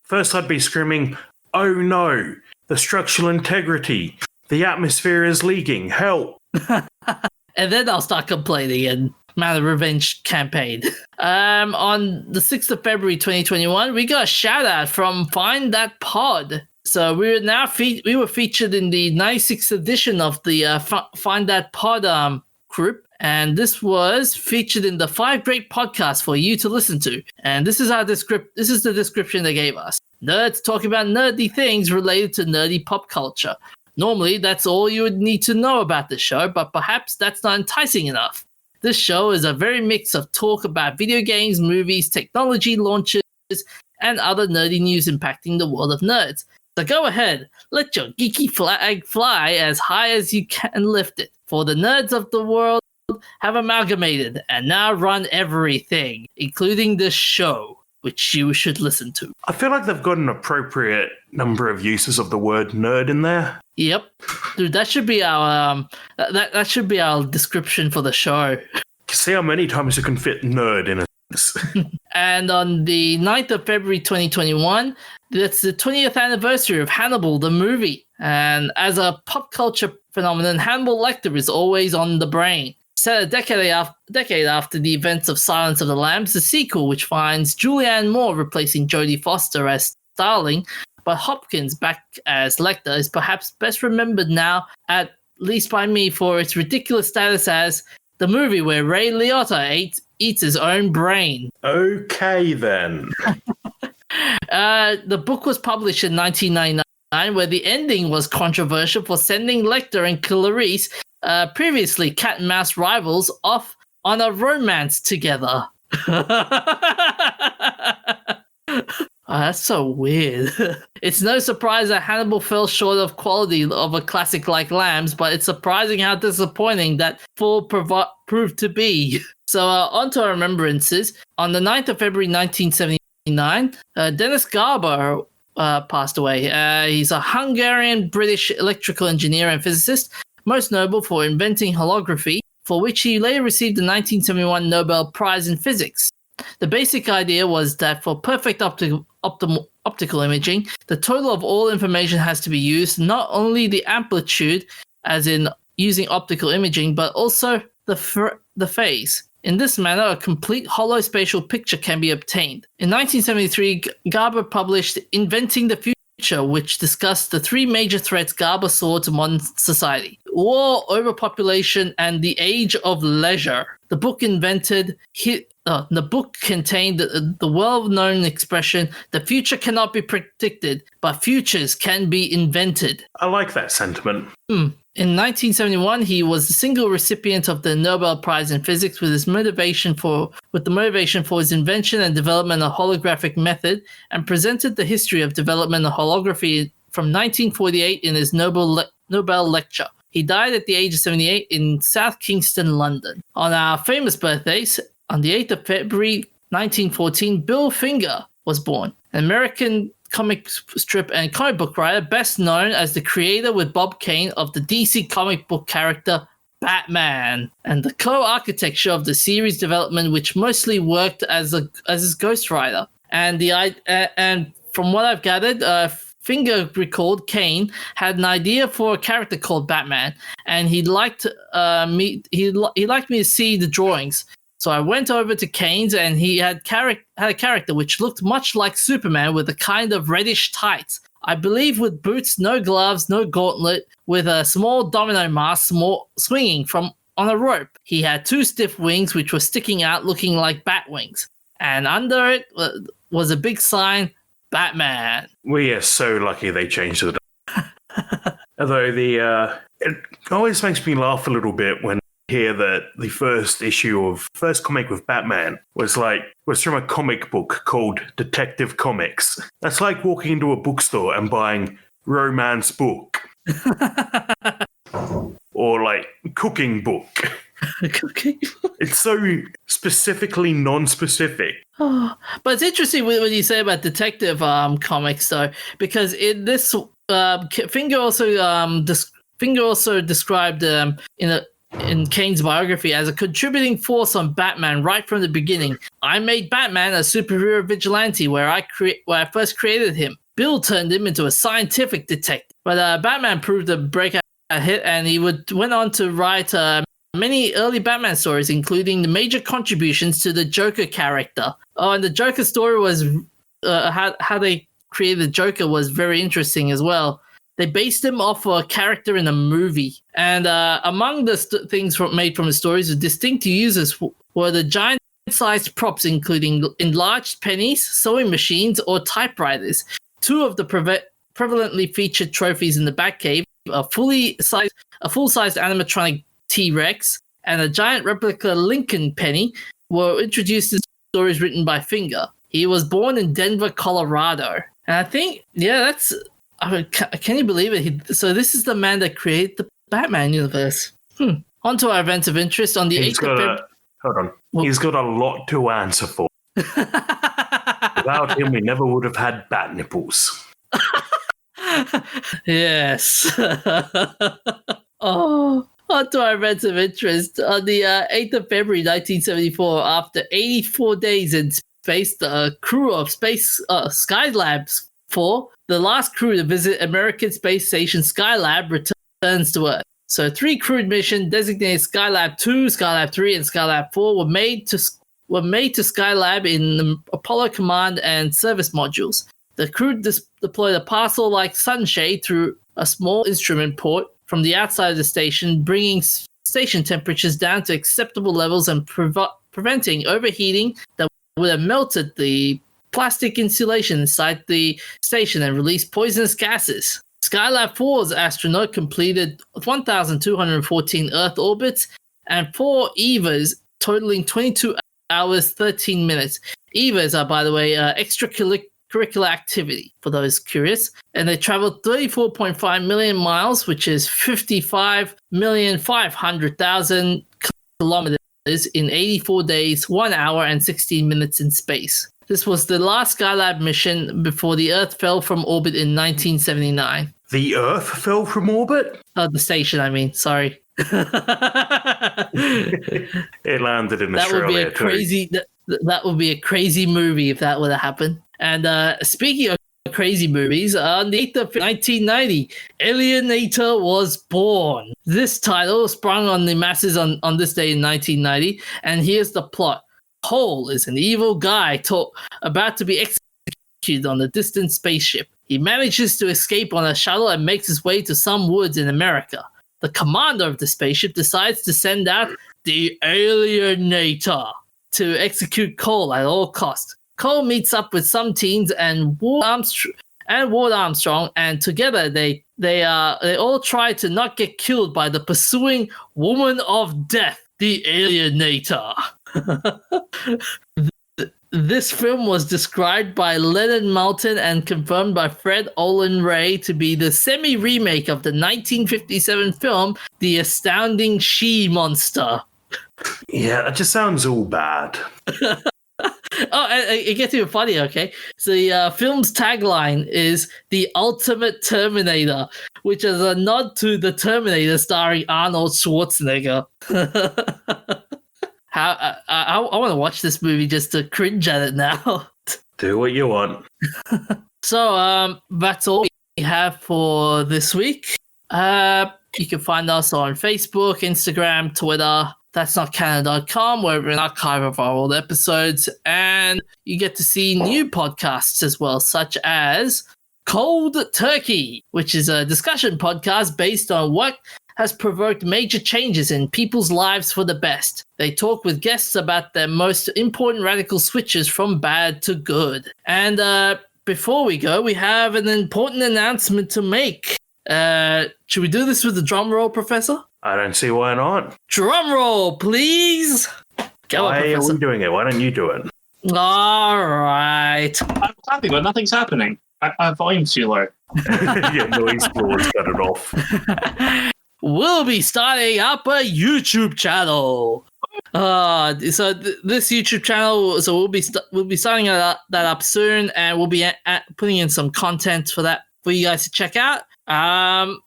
first I'd be screaming, "Oh no, the structural integrity, the atmosphere is leaking, help!" And then I'll start complaining and mount a revenge campaign. On the 6th of February 2021, we got a shout out from Find That Pod. So we were featured in the 96th edition of the Find That Pod group, and this was featured in the 5 great podcasts for you to listen to. And this is the description they gave us: nerds talking about nerdy things related to nerdy pop culture. Normally, that's all you would need to know about the show, but perhaps that's not enticing enough. This show is a very mix of talk about video games, movies, technology launches, and other nerdy news impacting the world of nerds. So go ahead, let your geeky flag fly as high as you can lift it. For the nerds of the world have amalgamated and now run everything, including this show, which you should listen to. I feel like they've got an appropriate number of uses of the word nerd in there. Yep, dude, that should be our that should be our description for the show. See how many times you can fit nerd in it. And on the 9th of February 2021, that's the 20th anniversary of Hannibal, the movie. And as a pop culture phenomenon, Hannibal Lecter is always on the brain. Set a decade after the events of Silence of the Lambs, the sequel, which finds Julianne Moore replacing Jodie Foster as Starling, but Hopkins back as Lecter, is perhaps best remembered now, at least by me, for its ridiculous status as the movie where Ray Liotta eats his own brain. Okay, then. The book was published in 1999, where the ending was controversial for sending Lecter and Clarice, previously cat and mouse rivals, off on a romance together. Oh, that's so weird. It's no surprise that Hannibal fell short of quality of a classic like Lambs, but it's surprising how disappointing that fall proved to be. So on to our remembrances. On the 9th of February 1979, Dennis Garber passed away. He's a Hungarian-British electrical engineer and physicist, most notable for inventing holography, for which he later received the 1971 Nobel Prize in Physics. The basic idea was that for perfect optical imaging, the total of all information has to be used, not only the amplitude, as in using optical imaging, but also the phase. In this manner, a complete holospatial picture can be obtained. In 1973, Garber published Inventing the Future, which discussed the 3 major threats Garber saw to modern society: war, overpopulation, and the age of leisure. The book contained the well-known expression, "The future cannot be predicted, but futures can be invented." I like that sentiment. In 1971, he was the single recipient of the Nobel Prize in Physics with the motivation for his invention and development of holographic method, and presented the history of development of holography from 1948 in his Nobel lecture. He died at the age of 78 in South Kingston, London. On our famous birthdays, on the 8th of February 1914, Bill Finger was born, an American comic strip and comic book writer, best known as the creator with Bob Kane of the DC comic book character Batman, and the co-architecture of the series development, which mostly worked as his ghostwriter. And from what I've gathered, Finger recalled Kane had an idea for a character called Batman, and he'd liked me to see the drawings. So I went over to Kane's, and he had a character which looked much like Superman with a kind of reddish tights. I believe with boots, no gloves, no gauntlet, with a small domino mask swinging from on a rope. He had 2 stiff wings which were sticking out looking like bat wings. And under it was a big sign, Batman. We are so lucky they changed it. Although it always makes me laugh a little bit when I hear that the first comic with Batman was from a comic book called Detective Comics. That's like walking into a bookstore and buying romance book. Or like cooking book. It's so specifically non-specific. Oh, but it's interesting when you say about detective comics, though, because in this, Finger also described in Kane's biography as a contributing force on Batman right from the beginning. I made Batman a superhero vigilante where I first created him. Bill turned him into a scientific detective, but Batman proved a breakout hit, and he went on to write many early Batman stories, including the major contributions to the Joker character. Oh, and the Joker story was how they created the Joker was very interesting as well. They based him off a character in a movie, and among the things made from the stories, the distinct uses were the giant-sized props, including enlarged pennies, sewing machines, or typewriters. 2 of the prevalently featured trophies in the Batcave, a full-sized animatronic T-Rex, and a giant replica Lincoln penny, were introduced in stories written by Finger. He was born in Denver, Colorado, and I think, that's. I mean, can you believe it? So this is the man that created the Batman universe. On to our events of interest on the 8th of February. Hold on. Well, he's got a lot to answer for. Without him, we never would have had bat nipples. Yes. On to our events of interest. On the 8th of February, 1974, after 84 days in space, the crew of Skylab 4, the last crew to visit American Space Station Skylab, returns to Earth. So 3 crewed missions designated Skylab 2, Skylab 3, and Skylab 4 were made to Skylab in the Apollo Command and Service modules. The crew deployed a parcel-like sunshade through a small instrument port from the outside of the station, bringing station temperatures down to acceptable levels and preventing overheating that would have melted the plastic insulation inside the station and released poisonous gases. Skylab 4's astronaut completed 1,214 Earth orbits and 4 EVAs, totaling 22 hours, 13 minutes. EVAs are, by the way, extracurricular activity, for those curious. And they traveled 34.5 million miles, which is 55,500,000 kilometers in 84 days, 1 hour, and 16 minutes in space. This was the last Skylab mission before the Earth fell from orbit in 1979. The Earth fell from orbit? The station, I mean. Sorry. It landed in Australia. That would be a crazy. That would be a crazy movie if that would have happened. And speaking of crazy movies, on the 8th of 1990, Alienator was born. This title sprung on the masses on this day in 1990, and here's the plot. Cole is an evil guy about to be executed on a distant spaceship. He manages to escape on a shuttle and makes his way to some woods in America. The commander of the spaceship decides to send out the Alienator to execute Cole at all costs. Cole meets up with some teens and Ward Armstrong, and together they all try to not get killed by the pursuing Woman of Death, the Alienator. This film was described by Leonard Maltin and confirmed by Fred Olen Ray to be the semi-remake of the 1957 film The Astounding She-Monster. Yeah, that just sounds all bad. Oh, and it gets even funny, okay? So the film's tagline is The Ultimate Terminator, which is a nod to The Terminator starring Arnold Schwarzenegger. I want to watch this movie just to cringe at it now. Do what you want. So that's all we have for this week. You can find us on Facebook, Instagram, Twitter. That's not Canada.com, where we have an archive of our old episodes, and you get to see new podcasts as well, such as Cold Turkey, which is a discussion podcast based on what has provoked major changes in people's lives for the best. They talk with guests about their most important radical switches from bad to good. And before we go, we have an important announcement to make. Should we do this with the drum roll, Professor? I don't see why not. Drum roll, please. Go on, Why are Professor. we doing it? Why don't you do it? All right. I'm clapping, but nothing's happening. Our volume's too low. Your noise floor's cut it off. We'll be starting up a YouTube channel. So this YouTube channel, so we'll be starting that up soon, and we'll be putting in some content for that for you guys to check out.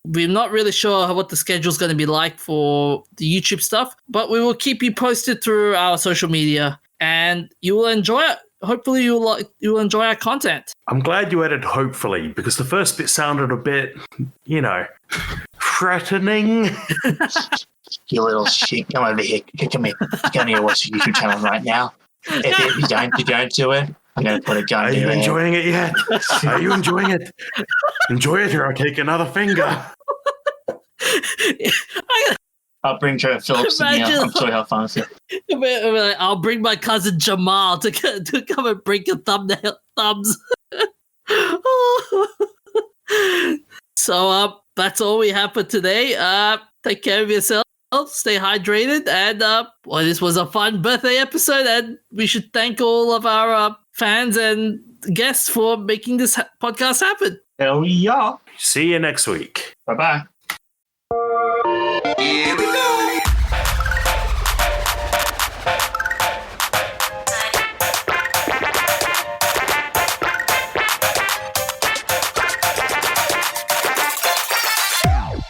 We're not really sure what the schedule's going to be like for the YouTube stuff, but we will keep you posted through our social media, and you will enjoy it. Hopefully, you'll enjoy our content. I'm glad you added hopefully, because the first bit sounded a bit, threatening. You little shit, come over here. Come here. You're going to watch the YouTube channel right now. If you don't do it, I'm going to put a gun Are in you your head. enjoying it yet? Are you enjoying it? Enjoy it or I'll take another finger. I'll bring Joe Phillips in here. I'm sure he'll find it. I'll bring my cousin Jamal to come and break your thumbs. So that's all we have for today. Take care of yourself, stay hydrated, and this was a fun birthday episode, and we should thank all of our fans and guests for making this podcast happen. Hell yeah. See you next week. Bye-bye.